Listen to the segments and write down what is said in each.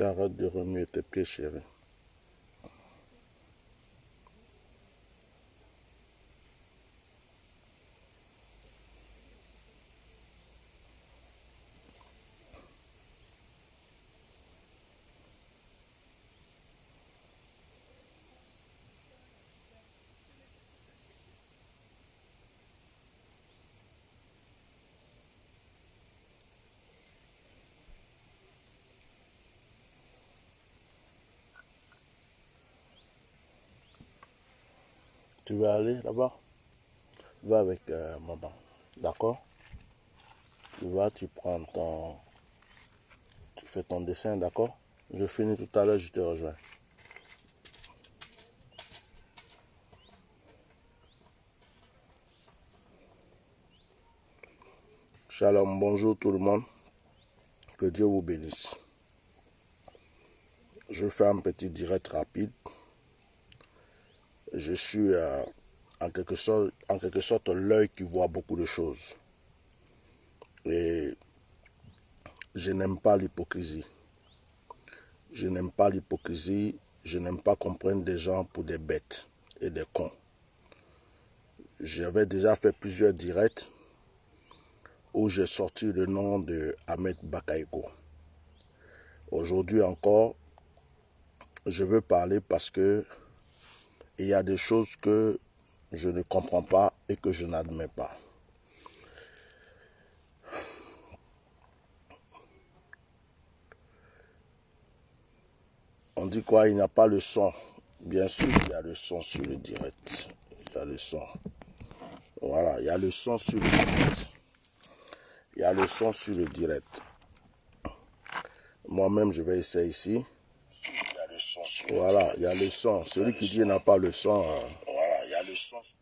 Arrête de remuer tes pieds, chérie. Tu veux aller là-bas? Va avec maman. D'accord? Tu vas, tu prends ton... Tu fais ton dessin, d'accord? Je finis tout à l'heure, je te rejoins. Shalom, bonjour tout le monde. Que Dieu vous bénisse. Je fais un petit direct rapide. Je suis en quelque sorte l'œil qui voit beaucoup de choses. Et je n'aime pas l'hypocrisie. Je n'aime pas l'hypocrisie. Je n'aime pas qu'on prenne des gens pour des bêtes et des cons. J'avais déjà fait plusieurs directs où j'ai sorti le nom de Ahmed Bakaïko. Aujourd'hui encore, je veux parler parce que il y a des choses que je ne comprends pas et que je n'admets pas. On dit quoi? Il n'y a pas le son. Bien sûr, il y a le son sur le direct. Il y a le son. Voilà, il y a le son sur le direct. Il y a le son sur le direct. Moi-même, je vais essayer ici. Voilà, il y a le son. Celui qui dit qu'il n'a pas le son, voilà, il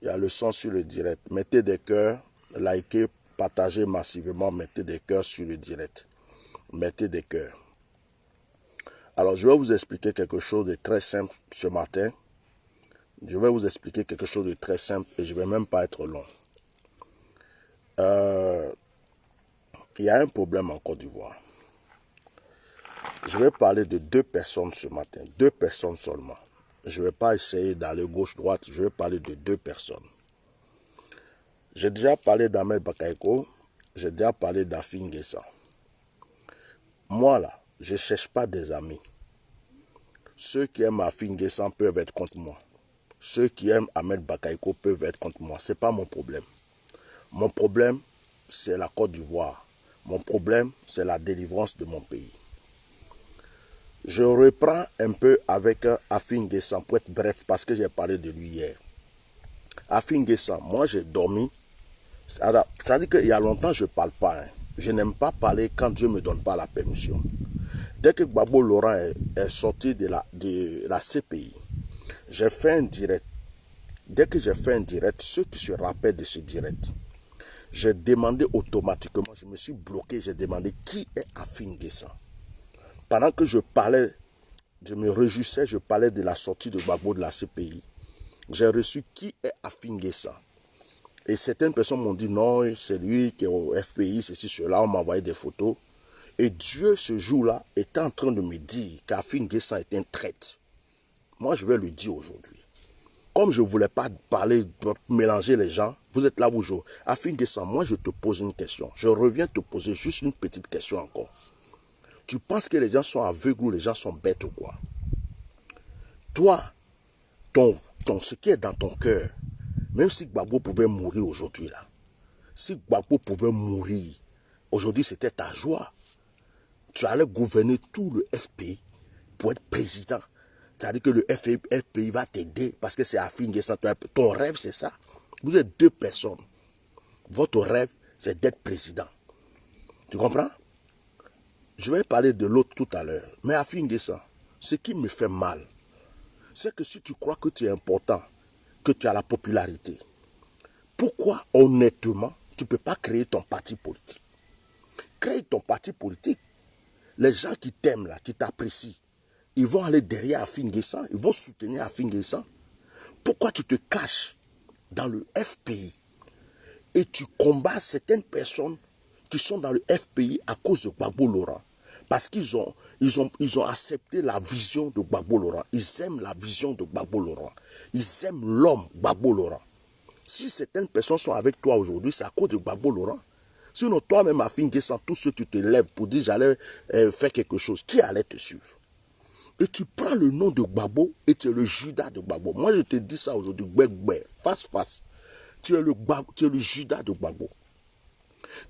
y a le son sur le direct. Mettez des cœurs, likez, partagez massivement, mettez des cœurs sur le direct. Mettez des cœurs. Alors, je vais vous expliquer quelque chose de très simple ce matin. Je vais vous expliquer quelque chose de très simple et je ne vais même pas être long. Il y a un problème en Côte d'Ivoire. Je vais parler de 2 personnes ce matin, 2 personnes seulement. Je ne vais pas essayer d'aller gauche-droite, je vais parler de 2 personnes. J'ai déjà parlé d'Ahmed Bakaïko, j'ai déjà parlé d'Afin Guessa. Moi là, je ne cherche pas des amis. Ceux qui aiment Afin Guessa peuvent être contre moi. Ceux qui aiment Ahmed Bakaïko peuvent être contre moi. Ce n'est pas mon problème. Mon problème, c'est la Côte d'Ivoire. Mon problème, c'est la délivrance de mon pays. Je reprends un peu avec Afin Guessa pour être bref parce que j'ai parlé de lui hier. Afin Guessa, moi j'ai dormi. Ça veut dire qu'il y a longtemps je ne parle pas. Hein. Je n'aime pas parler quand Dieu ne me donne pas la permission. Dès que Gbagbo Laurent est sorti de la CPI, j'ai fait un direct. Dès que j'ai fait un direct, ceux qui se rappellent de ce direct, j'ai demandé automatiquement, je me suis bloqué, j'ai demandé qui est Afin Guessa. Pendant que je parlais, je me réjouissais, je parlais de la sortie de Gbagbo de la CPI. J'ai reçu qui est Afin Guessa. Et certaines personnes m'ont dit non, c'est lui qui est au FPI, ceci, cela, on m'a envoyé des photos. Et Dieu, ce jour-là, était en train de me dire qu'Afin Guessa est un traître. Moi, je vais le dire aujourd'hui. Comme je ne voulais pas parler, mélanger les gens, vous êtes là où je... Afin Guessa, moi, je te pose une question. Je reviens te poser juste une petite question encore. Tu penses que les gens sont aveugles ou les gens sont bêtes ou quoi? Toi, ce qui est dans ton cœur, même si Gbagbo pouvait mourir aujourd'hui, là, si Gbagbo pouvait mourir, aujourd'hui c'était ta joie. Tu allais gouverner tout le FPI pour être président. C'est-à-dire que le FPI va t'aider parce que c'est Afin Guessa. Ton rêve, c'est ça. Vous êtes 2 personnes. Votre rêve, c'est d'être président. Tu comprends? Je vais parler de l'autre tout à l'heure. Mais Afin Guessa, ce qui me fait mal, c'est que si tu crois que tu es important, que tu as la popularité, pourquoi honnêtement, tu ne peux pas créer ton parti politique? Crée ton parti politique. Les gens qui t'aiment là, qui t'apprécient, ils vont aller derrière Afin Guessa, ils vont soutenir Afin Guessa. Pourquoi tu te caches dans le FPI et tu combats certaines personnes qui sont dans le FPI à cause de Gbagbo Laurent? Parce qu'ils Ils ont accepté la vision de Gbagbo Laurent. Ils aiment la vision de Gbagbo Laurent. Ils aiment l'homme Gbagbo Laurent. Si certaines personnes sont avec toi aujourd'hui, c'est à cause de Gbagbo Laurent. Sinon, toi-même, à Finguessan, tout ce que tu te lèves pour dire j'allais faire quelque chose, qui allait te suivre? Et tu prends le nom de Gbagbo et tu es le Judas de Gbagbo. Moi, je te dis ça aujourd'hui, face face. Tu es le Judas de Gbagbo.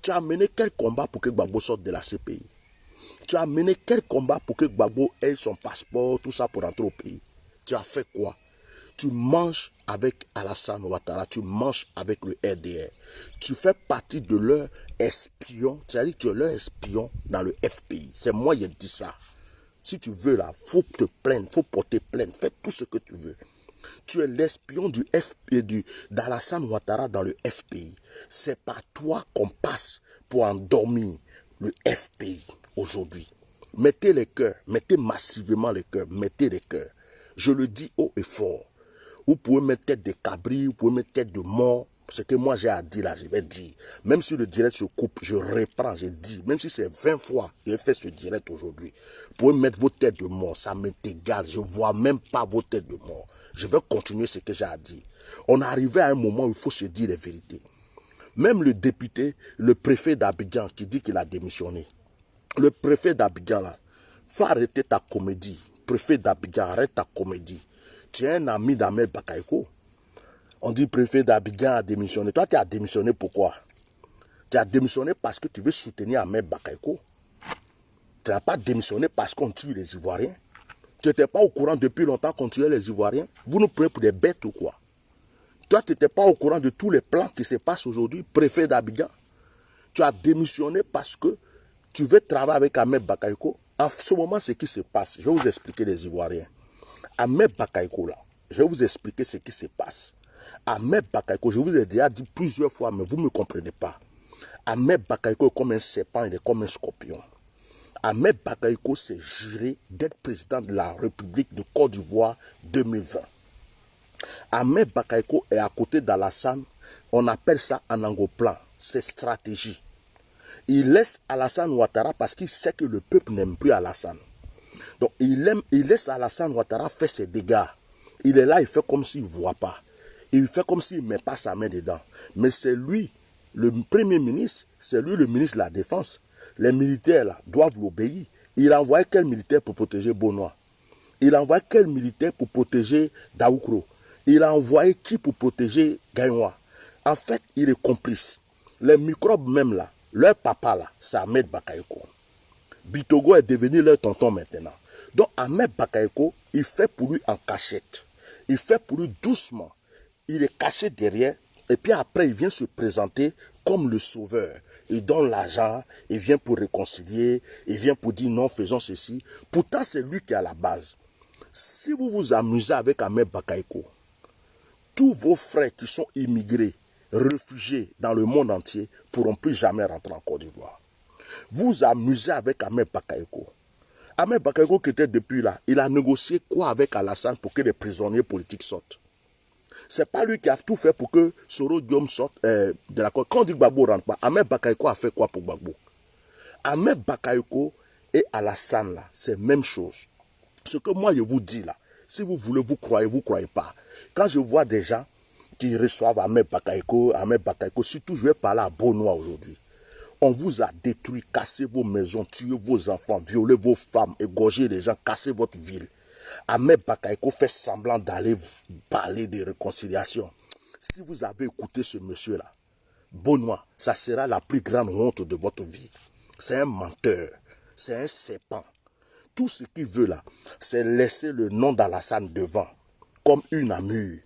Tu as mené quel combat pour que Gbagbo sorte de la CPI? Tu as mené quel combat pour que Gbagbo ait son passeport, tout ça pour entrer au pays? Tu as fait quoi? Tu manges avec Alassane Ouattara, tu manges avec le RDR. Tu fais partie de leur espion, c'est-à-dire que tu es leur espion dans le FPI. C'est moi qui ai dit ça. Si tu veux là, il faut te plaindre, il faut porter plainte, fais tout ce que tu veux. Tu es l'espion du FPI, d'Alassane Ouattara dans le FPI. C'est par toi qu'on passe pour endormir le FPI aujourd'hui. Mettez les cœurs, mettez massivement les cœurs, mettez les cœurs. Je le dis haut et fort. Vous pouvez mettre tête de cabri, vous pouvez mettre tête de mort. Ce que moi j'ai à dire là, je vais dire. Même si le direct se coupe, je reprends, je dis. Même si c'est 20 fois que j'ai fait ce direct aujourd'hui. Vous pouvez mettre vos têtes de mort, ça m'est égal. Je ne vois même pas vos têtes de mort. Je vais continuer ce que j'ai à dire. On est arrivé à un moment où il faut se dire les vérités. Même le député, le préfet d'Abidjan qui dit qu'il a démissionné. Le préfet d'Abidjan là, faut arrêter ta comédie. Préfet d'Abidjan, arrête ta comédie. Tu es un ami d'Ahmed Bakayoko. On dit préfet d'Abidjan a démissionné. Toi, tu as démissionné pourquoi? Tu as démissionné parce que tu veux soutenir Ahmed Bakayoko. Tu n'as pas démissionné parce qu'on tue les Ivoiriens. Tu n'étais pas au courant depuis longtemps qu'on tuait les Ivoiriens. Vous nous prenez pour des bêtes ou quoi? Toi, tu n'étais pas au courant de tous les plans qui se passent aujourd'hui, préfet d'Abidjan. Tu as démissionné parce que tu veux travailler avec Ahmed Bakayoko. En ce moment, ce qui se passe, je vais vous expliquer les Ivoiriens. Ahmed Bakayoko, là, je vais vous expliquer ce qui se passe. Ahmed Bakayoko, je vous ai déjà dit plusieurs fois, mais vous ne me comprenez pas. Ahmed Bakayoko est comme un serpent, il est comme un scorpion. Ahmed Bakayoko s'est juré d'être président de la République de Côte d'Ivoire 2020. Ahmed Bakayoko est à côté d'Alassane. On appelle ça en anglo-plan. C'est stratégie. Il laisse Alassane Ouattara parce qu'il sait que le peuple n'aime plus Alassane. Donc il laisse Alassane Ouattara faire ses dégâts. Il est là, il fait comme s'il ne voit pas. Il fait comme s'il ne met pas sa main dedans. Mais c'est lui, le premier ministre, c'est lui le ministre de la Défense. Les militaires là, doivent l'obéir. Il a envoyé quel militaire pour protéger Bonois? Il a envoyé quel militaire pour protéger Daoukro? Il a envoyé qui pour protéger Gaïwa? En fait, il est complice. Les microbes même là, leur papa là, c'est Ahmed Bakayoko. Bitogo est devenu leur tonton maintenant. Donc Ahmed Bakayoko, il fait pour lui en cachette. Il fait pour lui doucement. Il est caché derrière. Et puis après, il vient se présenter comme le sauveur. Il donne l'argent, il vient pour réconcilier, il vient pour dire non, faisons ceci. Pourtant, c'est lui qui est à la base. Si vous vous amusez avec Ahmed Bakayoko, tous vos frères qui sont immigrés, réfugiés dans le monde entier, ne pourront plus jamais rentrer en Côte d'Ivoire. Vous amusez avec Ahmed Bakayoko. Ahmed Bakayoko qui était depuis là, il a négocié quoi avec Alassane pour que les prisonniers politiques sortent? C'est pas lui qui a tout fait pour que Soro Diom sorte de la Côte. Quand on dit que Gbagbo ne rentre pas, Ahmed Bakayoko a fait quoi pour Gbagbo? Ahmed Bakayoko et Alassane là, c'est la même chose. Ce que moi je vous dis là, si vous voulez, vous ne croyez pas. Quand je vois des gens qui reçoivent Ahmed Bakayoko, surtout je vais parler à Bonois aujourd'hui. On vous a détruit, cassé vos maisons, tué vos enfants, violé vos femmes, égorgé les gens, cassé votre ville. Ahmed Bakayoko fait semblant d'aller vous parler de réconciliation. Si vous avez écouté ce monsieur-là, Bonois, ça sera la plus grande honte de votre vie. C'est un menteur, c'est un serpent. Tout ce qu'il veut là, c'est laisser le nom d'Alassane devant, comme une amure.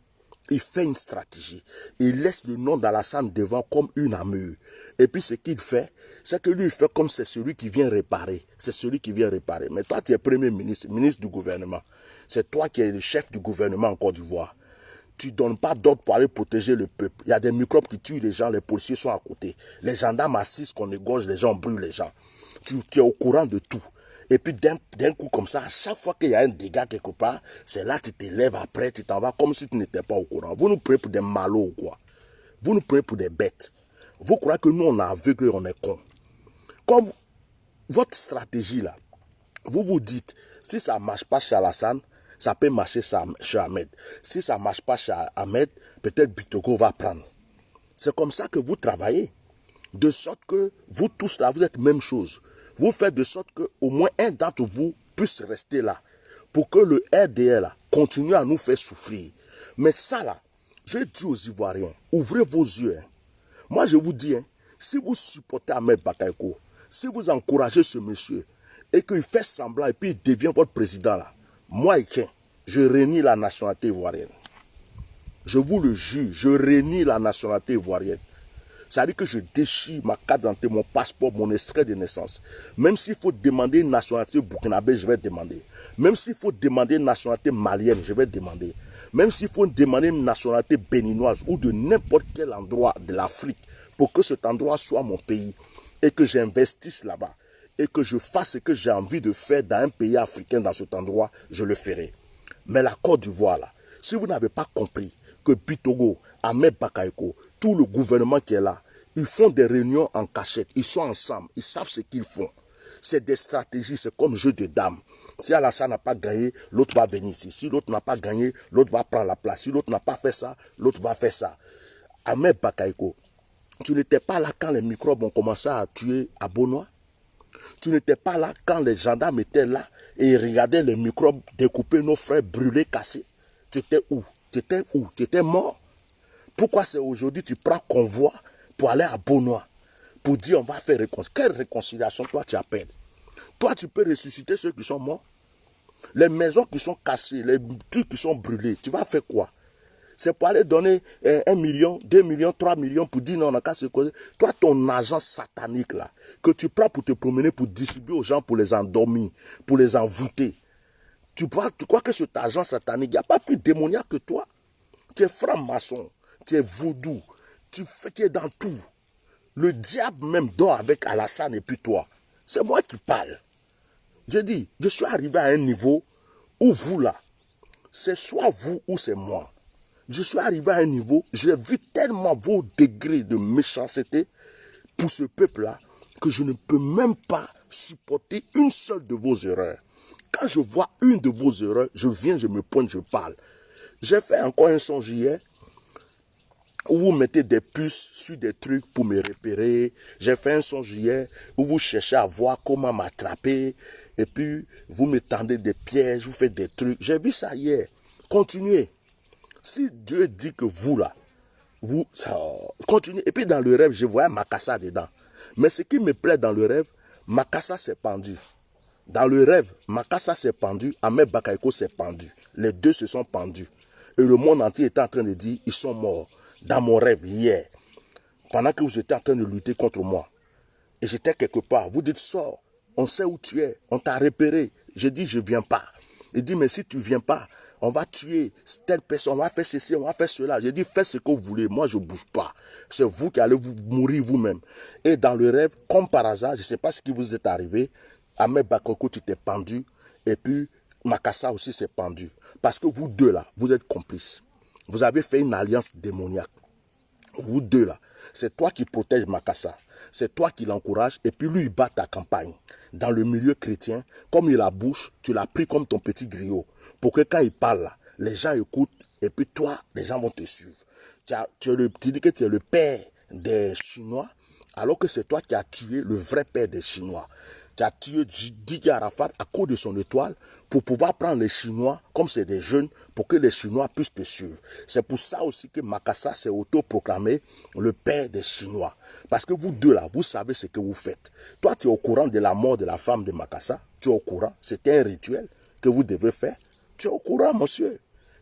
Il fait une stratégie. Il laisse le nom d'Alassane devant comme une amure. Et puis ce qu'il fait, c'est que lui, il fait comme c'est celui qui vient réparer. C'est celui qui vient réparer. Mais toi, tu es premier ministre, ministre du gouvernement. C'est toi qui es le chef du gouvernement en Côte d'Ivoire. Tu ne donnes pas d'ordre pour aller protéger le peuple. Il y a des microbes qui tuent les gens, les policiers sont à côté. Les gendarmes assistent qu'on égorge les gens, on brûle les gens. Tu es au courant de tout. Et puis d'un coup comme ça, à chaque fois qu'il y a un dégât quelque part, c'est là que tu te lèves après, tu t'en vas comme si tu n'étais pas au courant. Vous nous prenez pour des malots ou quoi? Vous nous prenez pour des bêtes. Vous croyez que nous on est aveugles et on est cons. Comme votre stratégie là, Vous vous dites, si ça ne marche pas chez Alassane, ça peut marcher chez Ahmed. Si ça ne marche pas chez Ahmed, peut-être Bitogo va prendre. C'est comme ça que vous travaillez. De sorte que vous tous là, vous êtes même chose. Vous faites de sorte qu'au moins un d'entre vous puisse rester là. Pour que le RDR là, continue à nous faire souffrir. Mais ça là, je dis aux Ivoiriens, ouvrez vos yeux. Hein. Moi je vous dis, hein, si vous supportez Ahmed Bakayoko, si vous encouragez ce monsieur, et qu'il fait semblant, et puis il devient votre président là, moi, je renie la nationalité ivoirienne. Je vous le jure, je renie la nationalité ivoirienne. Ça veut dire que je déchire ma carte d'identité, mon passeport, mon extrait de naissance. Même s'il faut demander une nationalité burkinabé, je vais demander. Même s'il faut demander une nationalité malienne, je vais demander. Même s'il faut demander une nationalité béninoise ou de n'importe quel endroit de l'Afrique pour que cet endroit soit mon pays et que j'investisse là-bas et que je fasse ce que j'ai envie de faire dans un pays africain dans cet endroit, je le ferai. Mais la Côte d'Ivoire, là, si vous n'avez pas compris que Bitogo, Ahmed Bakayoko, tout le gouvernement qui est là, ils font des réunions en cachette, ils sont ensemble, ils savent ce qu'ils font. C'est des stratégies, c'est comme jeu de dames. Si Alassane n'a pas gagné, l'autre va venir ici. Si l'autre n'a pas gagné, l'autre va prendre la place. Si l'autre n'a pas fait ça, l'autre va faire ça. Ahmed Bakayoko, tu n'étais pas là quand les microbes ont commencé à tuer à Bonois. Tu n'étais pas là quand les gendarmes étaient là et regardaient les microbes découper nos frères, brûlés, cassés. Tu étais où? Tu étais où? Tu étais mort? Pourquoi c'est aujourd'hui tu prends convoi pour aller à Bonois, pour dire on va faire réconciliation? Quelle réconciliation toi tu appelles? Toi tu peux ressusciter ceux qui sont morts? Les maisons qui sont cassées, les trucs qui sont brûlés, tu vas faire quoi? C'est pour aller donner 1 million, 2 millions, 3 millions pour dire non, on n'a qu'à se causer. Toi, ton argent satanique là, que tu prends pour te promener, pour distribuer aux gens, pour les endormir, pour les envoûter. Tu crois que cet argent satanique, il n'y a pas plus démoniaque que toi. Tu es franc-maçon, tu es vaudou, tu es dans tout. Le diable même dort avec Alassane et puis toi. C'est moi qui parle. Je dis, je suis arrivé à un niveau où vous là, c'est soit vous ou c'est moi. Je suis arrivé à un niveau, j'ai vu tellement vos degrés de méchanceté pour ce peuple-là que je ne peux même pas supporter une seule de vos erreurs. Quand je vois une de vos erreurs, je viens, je me pointe, je parle. J'ai fait encore un songe hier où vous mettez des puces sur des trucs pour me repérer. J'ai fait un songe hier où vous cherchez à voir comment m'attraper et puis vous me tendez des pièges, vous faites des trucs. J'ai vu ça hier. Continuez. Si Dieu dit que vous là, vous continuez. Et puis dans le rêve, je voyais Makassa dedans. Mais ce qui me plaît dans le rêve, Makassa s'est pendu. Dans le rêve, Makassa s'est pendu, Ahmed Bakayoko s'est pendu. Les deux se sont pendus. Et le monde entier était en train de dire, ils sont morts. Dans mon rêve, hier, pendant que vous étiez en train de lutter contre moi. Et j'étais quelque part. Vous dites, sors, on sait où tu es, on t'a repéré. J'ai dit, je ne viens pas. Il dit, mais si tu ne viens pas, on va tuer telle personne, on va faire ceci, on va faire cela. J'ai dit, faites ce que vous voulez, moi je ne bouge pas. C'est vous qui allez vous mourir vous-même. Et dans le rêve, comme par hasard, je ne sais pas ce qui vous est arrivé, Ahmed Bakayoko, tu t'es pendu, et puis Makassa aussi s'est pendu. Parce que vous deux là, vous êtes complices. Vous avez fait une alliance démoniaque. Vous deux là, c'est toi qui protèges Makassa. C'est toi qui l'encourage et puis lui il bat ta campagne. Dans le milieu chrétien, comme il a bouche, tu l'as pris comme ton petit griot. Pour que quand il parle là, les gens écoutent et puis toi, les gens vont te suivre. Tu dis que tu es le père des Chinois alors que c'est toi qui as tué le vrai père des Chinois. Tu as tué Didier Arafat à cause de son étoile pour pouvoir prendre les Chinois, comme c'est des jeunes, pour que les Chinois puissent te suivre. C'est pour ça aussi que Makassa s'est autoproclamé le père des Chinois. Parce que vous deux là, vous savez ce que vous faites. Toi, tu es au courant de la mort de la femme de Makassa. Tu es au courant. C'était un rituel que vous devez faire. Tu es au courant, monsieur.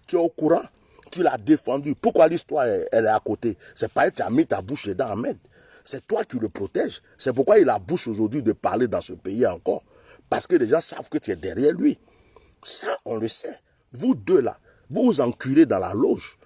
Tu es au courant. Tu l'as défendu. Pourquoi l'histoire, elle est à côté? C'est pas que tu as mis ta bouche dedans, Ahmed. C'est toi qui le protèges. C'est pourquoi il a bouche aujourd'hui de parler dans ce pays encore. Parce que les gens savent que tu es derrière lui. Ça, on le sait. Vous deux là, vous vous enculez dans la loge.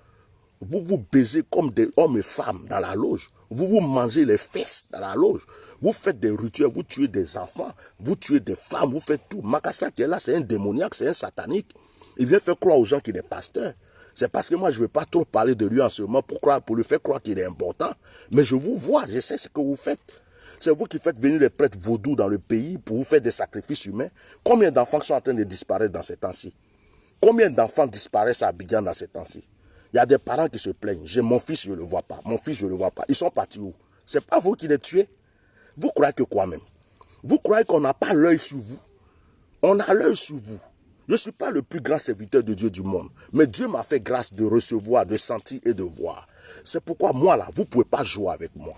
Vous vous baisez comme des hommes et femmes dans la loge. Vous vous mangez les fesses dans la loge. Vous faites des rituels, vous tuez des enfants, vous tuez des femmes, vous faites tout. Makassa qui est là, c'est un démoniaque, c'est un satanique. Il vient faire croire aux gens qu'il est pasteur. C'est parce que moi, je ne veux pas trop parler de lui en ce moment pour lui faire croire qu'il est important. Mais je vous vois, je sais ce que vous faites. C'est vous qui faites venir les prêtres vaudous dans le pays pour vous faire des sacrifices humains. Combien d'enfants sont en train de disparaître dans ces temps-ci? Combien d'enfants disparaissent à Abidjan dans ces temps-ci? Il y a des parents qui se plaignent. J'ai mon fils, je ne le vois pas. Mon fils, je ne le vois pas. Ils sont partis où? C'est pas vous qui les tuez. Vous croyez que quoi même? Vous croyez qu'on n'a pas l'œil sur vous? On a l'œil sur vous. Je ne suis pas le plus grand serviteur de Dieu du monde. Mais Dieu m'a fait grâce de recevoir, de sentir et de voir. C'est pourquoi moi là, vous ne pouvez pas jouer avec moi.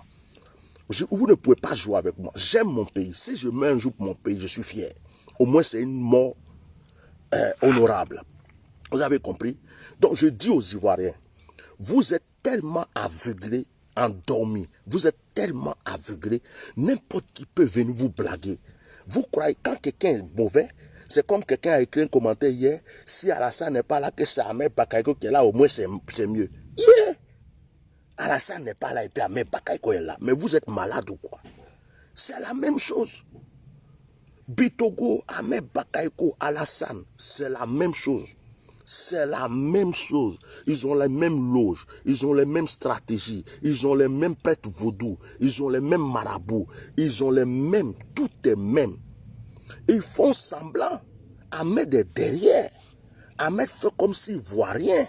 Vous ne pouvez pas jouer avec moi. J'aime mon pays. Si je mets un jour pour mon pays, je suis fier. Au moins c'est une mort honorable. Vous avez compris? Donc je dis aux Ivoiriens, vous êtes tellement aveuglés, endormis. Vous êtes tellement aveuglés. N'importe qui peut venir vous blaguer. Vous croyez, quand quelqu'un est mauvais, c'est comme quelqu'un a écrit un commentaire hier, si Alassane n'est pas là, que c'est Ahmed Bakayoko qui est là, au moins c'est mieux. Yeah! Alassane n'est pas là et puis Ahmed Bakayoko est là. Mais vous êtes malade ou quoi? C'est la même chose. Bitogo, Ahmed Bakayoko, Alassane, c'est la même chose. C'est la même chose. Ils ont les mêmes loges, ils ont les mêmes stratégies, ils ont les mêmes prêtres vaudous, ils ont les mêmes marabouts, ils ont les mêmes, tout est même. Ils font semblant. Ahmed est derrière. Ahmed fait comme s'il ne voit rien.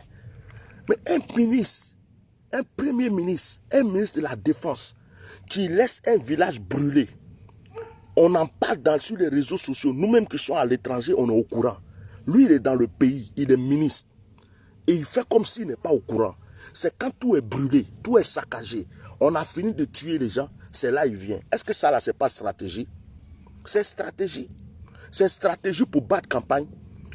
Mais un ministre, un premier ministre, un ministre de la Défense, qui laisse un village brûler, on en parle sur les réseaux sociaux. Nous-mêmes qui sommes à l'étranger, on est au courant. Lui, il est dans le pays, il est ministre. Et il fait comme s'il n'est pas au courant. C'est quand tout est brûlé, tout est saccagé, on a fini de tuer les gens, c'est là il vient. Est-ce que ça là, c'est pas stratégie? C'est stratégie. C'est stratégie pour battre campagne.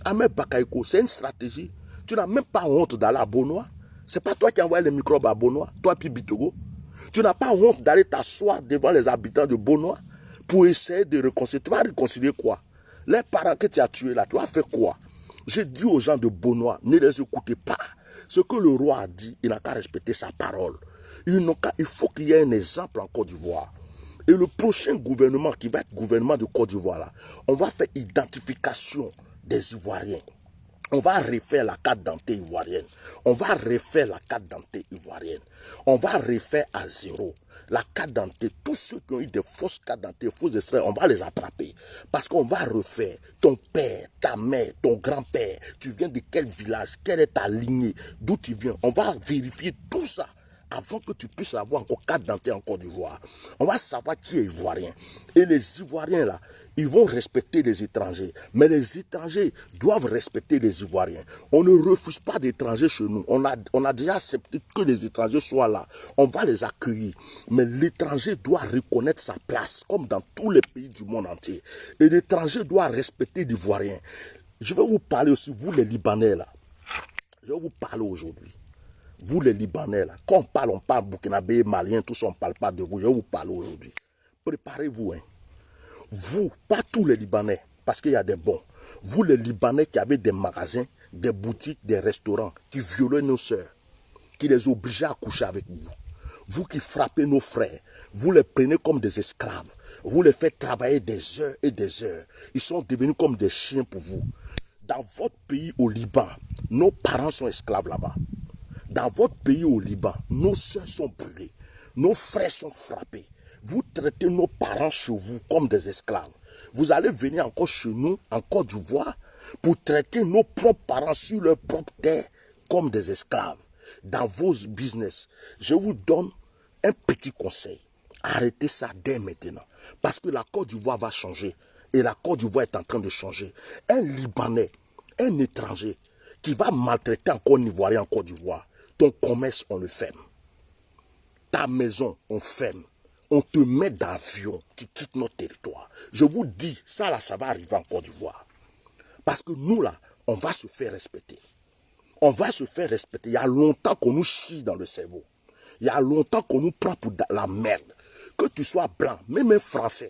Ahmed Bakayoko, c'est une stratégie. Tu n'as même pas honte d'aller à Bonoa. C'est pas toi qui envoies les microbes à Bonoa, toi puis Bitogo. Tu n'as pas honte d'aller t'asseoir devant les habitants de Bonoa pour essayer de réconcilier. Tu vas réconcilier quoi? Les parents que tu as tués là, tu as fait quoi? J'ai dit aux gens de Bonoa, ne les écoutez pas. Ce que le roi a dit, il n'a qu'à respecter sa parole. Il faut qu'il y ait un exemple en Côte d'Ivoire. Et le prochain gouvernement qui va être gouvernement de Côte d'Ivoire là, on va faire identification des Ivoiriens. On va refaire la carte d'identité ivoirienne. On va refaire la carte d'identité ivoirienne. On va refaire à zéro la carte d'identité. Tous ceux qui ont eu des fausses cartes d'identité, fausses extraits, on va les attraper. Parce qu'on va refaire ton père, ta mère, ton grand-père. Tu viens de quel village? Quelle est ta lignée? D'où tu viens? On va vérifier tout ça avant que tu puisses avoir encore carte d'identité en Côte d'Ivoire. On va savoir qui est ivoirien. Et les Ivoiriens là, ils vont respecter les étrangers. Mais les étrangers doivent respecter les Ivoiriens. On ne refuse pas d'étrangers chez nous. On a déjà accepté que les étrangers soient là. On va les accueillir. Mais l'étranger doit reconnaître sa place, comme dans tous les pays du monde entier. Et l'étranger doit respecter l'Ivoirien. Je vais vous parler aussi, vous les Libanais là. Je vais vous parler aujourd'hui. Vous les Libanais là, quand on parle Burkinabé, Malien, tout ça, on ne parle pas de vous. Je vais vous parler aujourd'hui. Préparez-vous, hein. Vous, pas tous les Libanais, parce qu'il y a des bons. Vous les Libanais qui avez des magasins, des boutiques, des restaurants, qui violaient nos sœurs, qui les obligeaient à coucher avec vous. Vous qui frappez nos frères, vous les prenez comme des esclaves. Vous les faites travailler des heures et des heures. Ils sont devenus comme des chiens pour vous. Dans votre pays au Liban, nos parents sont esclaves là-bas. Dans votre pays au Liban, nos soeurs sont brûlées, nos frères sont frappés. Vous traitez nos parents chez vous comme des esclaves. Vous allez venir encore chez nous, en Côte d'Ivoire, pour traiter nos propres parents sur leur propre terre comme des esclaves. Dans vos business, je vous donne un petit conseil. Arrêtez ça dès maintenant. Parce que la Côte d'Ivoire va changer. Et la Côte d'Ivoire est en train de changer. Un Libanais, un étranger, qui va maltraiter encore un Ivoirien en Côte d'Ivoire, ton commerce, on le ferme. Ta maison, on ferme. On te met dans l'avion, tu quittes notre territoire. Je vous dis, ça là, ça va arriver en Côte d'Ivoire. Parce que nous là, on va se faire respecter. On va se faire respecter. Il y a longtemps qu'on nous chie dans le cerveau. Il y a longtemps qu'on nous prend pour la merde. Que tu sois blanc, même un Français,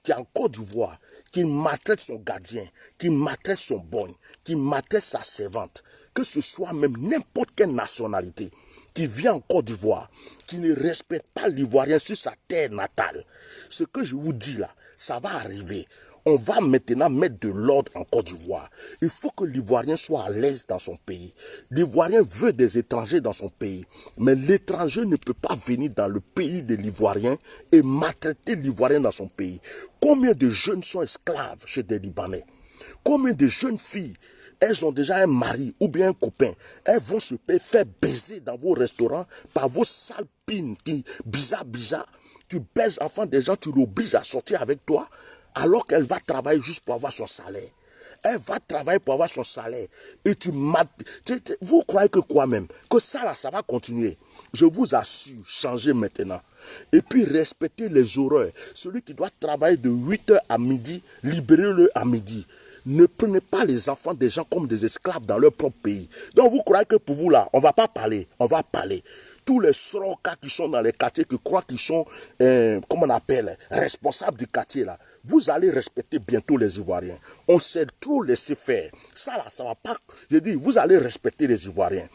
qui est en Côte d'Ivoire, qui maltraite son gardien, qui maltraite son boy, qui maltraite sa servante, que ce soit même n'importe quelle nationalité, qui vient en Côte d'Ivoire, qui ne respecte pas l'Ivoirien sur sa terre natale. Ce que je vous dis là, ça va arriver. On va maintenant mettre de l'ordre en Côte d'Ivoire. Il faut que l'Ivoirien soit à l'aise dans son pays. L'Ivoirien veut des étrangers dans son pays. Mais l'étranger ne peut pas venir dans le pays de l'Ivoirien et maltraiter l'Ivoirien dans son pays. Combien de jeunes sont esclaves chez des Libanais? Combien de jeunes filles, elles ont déjà un mari ou bien un copain. Elles vont se faire baiser dans vos restaurants par vos sales pines qui, bizarre. Tu baises enfant des gens, tu l'obliges à sortir avec toi alors qu'elle va travailler juste pour avoir son salaire. Elle va travailler pour avoir son salaire. Et vous croyez que quoi même? Que ça là, ça va continuer. Je vous assure, changez maintenant. Et puis respectez les horaires. Celui qui doit travailler de 8h à midi, libérez-le à midi. Ne prenez pas les enfants des gens comme des esclaves dans leur propre pays. Donc vous croyez que pour vous là, on ne va pas parler. On va parler. Tous les sorokas qui sont dans les quartiers, qui croient qu'ils sont, comment on appelle, responsables du quartier là, vous allez respecter bientôt les Ivoiriens. On s'est trop laissé faire. Ça là, ça va pas. Je dis, vous allez respecter les Ivoiriens.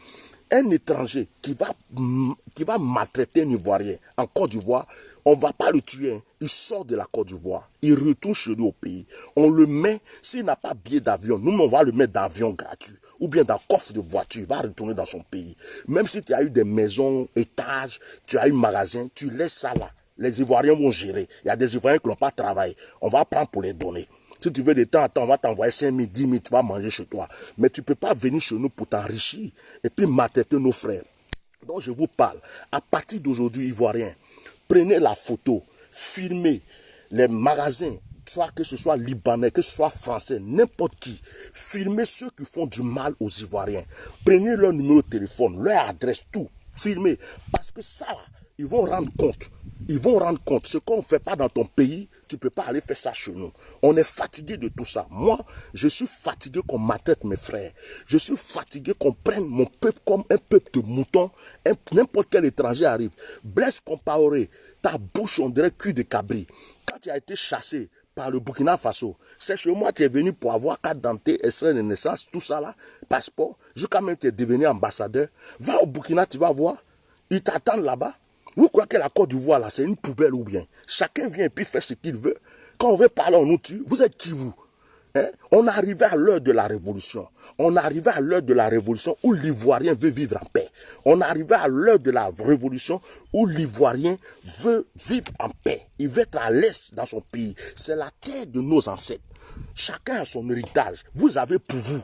Un étranger qui va maltraiter un Ivoirien en Côte d'Ivoire, on ne va pas le tuer. Il sort de la Côte d'Ivoire. Il retourne chez lui au pays. On le met, s'il n'a pas billet d'avion, nous on va le mettre dans l'avion gratuit. Ou bien dans le coffre de voiture, il va retourner dans son pays. Même si tu as eu des maisons, étages, tu as eu un magasin, tu laisses ça là. Les Ivoiriens vont gérer. Il y a des Ivoiriens qui n'ont pas travaillé. On va prendre pour les donner. Si tu veux de temps en temps, on va t'envoyer 5 000, 10 000, tu vas manger chez toi. Mais tu ne peux pas venir chez nous pour t'enrichir et puis maltraiter nos frères. Donc je vous parle. À partir d'aujourd'hui, Ivoiriens, prenez la photo, filmez les magasins, soit que ce soit libanais, que ce soit français, n'importe qui. Filmez ceux qui font du mal aux Ivoiriens. Prenez leur numéro de téléphone, leur adresse, tout. Filmez. Parce que ça, là, ils vont rendre compte. Ils vont rendre compte. Ce qu'on ne fait pas dans ton pays, tu ne peux pas aller faire ça chez nous. On est fatigué de tout ça. Moi, je suis fatigué qu'on maltraite mes frères. Je suis fatigué qu'on prenne mon peuple comme un peuple de moutons. N'importe quel étranger arrive. Blaise Compaoré, ta bouche, on dirait cul de cabri. Quand tu as été chassé par le Burkina Faso, c'est chez moi que tu es venu pour avoir carte d'identité, extrait de naissance, tout ça là, passeport. Jusqu'à même tu es devenu ambassadeur. Va au Burkina, tu vas voir. Ils t'attendent là-bas. Vous croyez que la Côte d'Ivoire, là, c'est une poubelle ou bien? Chacun vient et puis fait ce qu'il veut. Quand on veut parler, on nous tue. Vous êtes qui, vous? Hein? On est arrivé à l'heure de la révolution. On est arrivé à l'heure de la révolution où l'Ivoirien veut vivre en paix. On est arrivé à l'heure de la révolution où l'Ivoirien veut vivre en paix. Il veut être à l'aise dans son pays. C'est la terre de nos ancêtres. Chacun a son héritage. Vous avez pour vous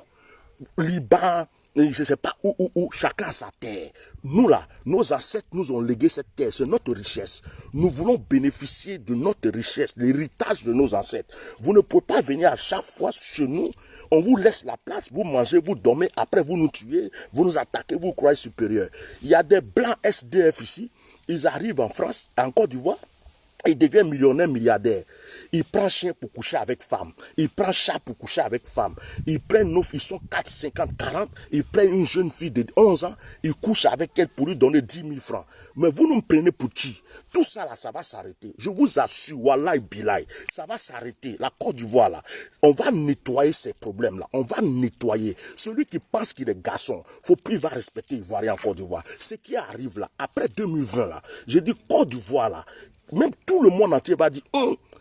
Liban, je ne sais pas où, chacun a sa terre. Nous là, nos ancêtres nous ont légué cette terre, c'est notre richesse. Nous voulons bénéficier de notre richesse, l'héritage de nos ancêtres. Vous ne pouvez pas venir à chaque fois chez nous, on vous laisse la place, vous mangez, vous dormez, après vous nous tuez, vous nous attaquez, vous croyez supérieur. Il y a des blancs SDF ici, ils arrivent en France, en Côte d'Ivoire, il devient millionnaire, milliardaire. Il prend chien pour coucher avec femme. Il prend chat pour coucher avec femme. Il prend ils sont 4, 50, 40. Il prend une jeune fille de 11 ans. Il couche avec elle pour lui donner 10 000 francs. Mais vous nous prenez pour qui? Tout ça là, ça va s'arrêter. Je vous assure, wallahi billahi, ça va s'arrêter. La Côte d'Ivoire là, on va nettoyer ces problèmes là. On va nettoyer. Celui qui pense qu'il est garçon, faut plus va respecter Ivoirien en Côte d'Ivoire. Ce qui arrive là, après 2020 là, je dis Côte d'Ivoire là, même tout le monde entier va dire,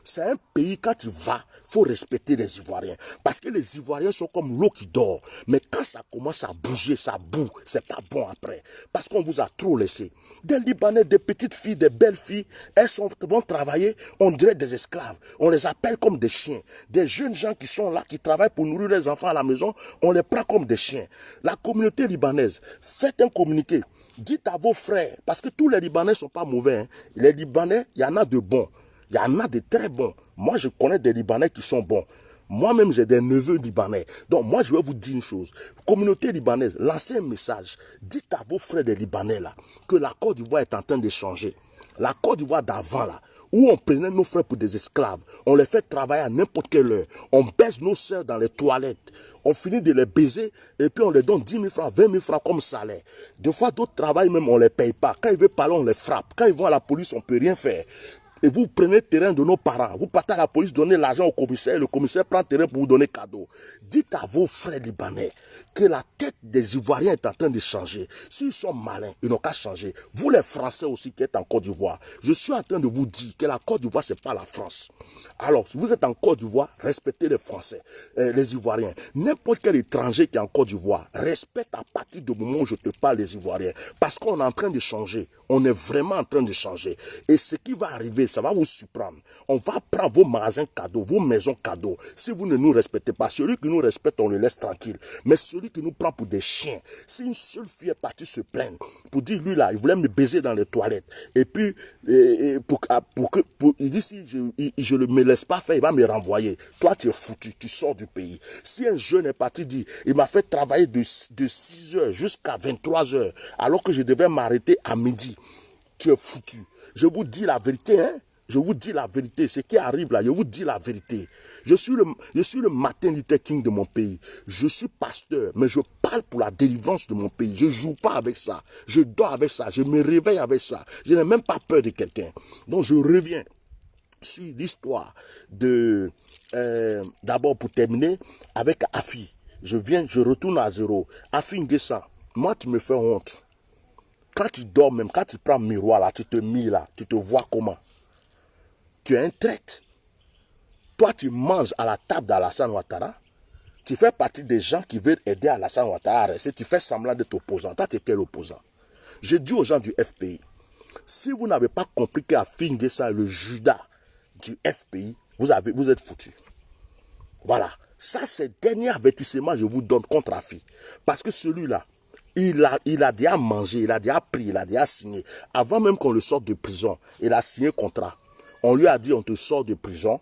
c'est un pays, quand tu vas, il faut respecter les Ivoiriens. Parce que les Ivoiriens sont comme l'eau qui dort. Mais quand ça commence à bouger, ça boue, c'est pas bon après. Parce qu'on vous a trop laissé. Des Libanais, des petites filles, des belles filles, vont travailler, on dirait des esclaves. On les appelle comme des chiens. Des jeunes gens qui sont là, qui travaillent pour nourrir les enfants à la maison, on les prend comme des chiens. La communauté libanaise, faites un communiqué. Dites à vos frères, parce que tous les Libanais ne sont pas mauvais. Hein. Les Libanais, il y en a de bons. Il y en a de très bons. Moi, je connais des Libanais qui sont bons. Moi-même, j'ai des neveux libanais. Donc, moi, je vais vous dire une chose. Communauté libanaise, lancez un message. Dites à vos frères des Libanais, là, que la Côte d'Ivoire est en train de changer. La Côte d'Ivoire d'avant, là, où on prenait nos frères pour des esclaves. On les fait travailler à n'importe quelle heure. On baisse nos sœurs dans les toilettes. On finit de les baiser et puis on les donne 10 000 francs, 20 000 francs comme salaire. Des fois, d'autres travaillent même, on ne les paye pas. Quand ils veulent parler, on les frappe. Quand ils vont à la police, on ne peut rien faire. et vous prenez terrain de nos parents, vous partez à la police, donnez l'argent au commissaire, le commissaire prend terrain pour vous donner cadeau. Dites à vos frères libanais que la tête des Ivoiriens est en train de changer. S'ils sont malins, ils n'ont qu'à changer. Vous les Français aussi qui êtes en Côte d'Ivoire, je suis en train de vous dire que la Côte d'Ivoire, c'est pas la France. Alors, si vous êtes en Côte d'Ivoire, respectez les Français, les Ivoiriens. N'importe quel étranger qui est en Côte d'Ivoire, respecte à partir du moment où je te parle des Ivoiriens. Parce qu'on est en train de changer. On est vraiment en train de changer. Et ce qui va arriver, ça va vous surprendre. On va prendre vos magasins cadeaux, vos maisons cadeaux. Si vous ne nous respectez pas, celui qui nous respecte, on le laisse tranquille. Mais celui qui nous prend pour des chiens, si une seule fille est partie se plaindre, pour dire, lui là, il voulait me baiser dans les toilettes. Et puis, il dit, si je ne me laisse pas faire, il va me renvoyer. Toi, tu es foutu, tu sors du pays. Si un jeune est parti dire, il m'a fait travailler de 6 heures jusqu'à 23 heures, alors que je devais m'arrêter à midi, tu es foutu. Je vous dis la vérité, hein. Je vous dis la vérité. Ce qui arrive là, je vous dis la vérité. Je suis le Martin Luther King de mon pays. Je suis pasteur, mais je parle pour la délivrance de mon pays. Je ne joue pas avec ça. Je dors avec ça. Je me réveille avec ça. Je n'ai même pas peur de quelqu'un. Donc je reviens sur l'histoire de... D'abord pour terminer, avec Afi. Je retourne à zéro. Afi Nguessan, moi tu me fais honte. Quand tu dors même, quand tu prends le miroir là, tu te mires là, tu te vois comment? Tu es un traître. Toi, tu manges à la table d'Alassane Ouattara. Tu fais partie des gens qui veulent aider Alassane Ouattara à rester. Tu fais semblant d'être opposant. Toi, tu es quel opposant? Je dis aux gens du FPI, si vous n'avez pas compris qu'Afi Nguessan est le Judas du FPI, vous êtes foutus. Voilà. Ça, c'est le dernier avertissement que je vous donne contre Afi. Parce que celui-là, il a déjà mangé, il a déjà pris, il a déjà signé. Avant même qu'on le sorte de prison, il a signé contrat. On lui a dit, on te sort de prison,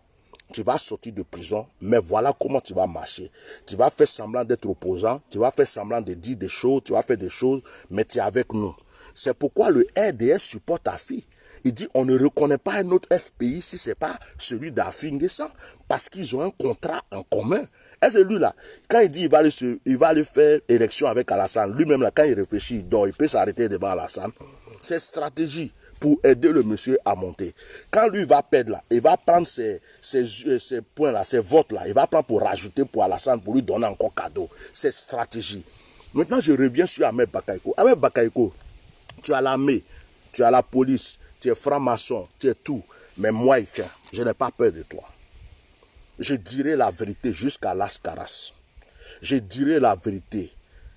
tu vas sortir de prison, mais voilà comment tu vas marcher. Tu vas faire semblant d'être opposant, tu vas faire semblant de dire des choses, tu vas faire des choses, mais tu es avec nous. C'est pourquoi le RDS supporte Afi. Il dit, on ne reconnaît pas un autre FPI si ce n'est pas celui d'Afi Nguessan, parce qu'ils ont un contrat en commun. Et c'est lui là, quand il dit il va aller faire élection avec Alassane, lui-même là, quand il réfléchit, il dort, il peut s'arrêter devant Alassane. C'est stratégie pour aider le monsieur à monter. Quand lui va perdre là, il va prendre ses points là, ses votes là, il va prendre pour rajouter pour Alassane, pour lui donner encore cadeau. C'est stratégie. Maintenant, je reviens sur Ahmed Bakayoko. Ahmed Bakayoko, tu as l'armée, tu as la police, tu es franc-maçon, tu es tout. Mais moi, je n'ai pas peur de toi. Je dirai la vérité jusqu'à Las Caras. Je dirai la vérité.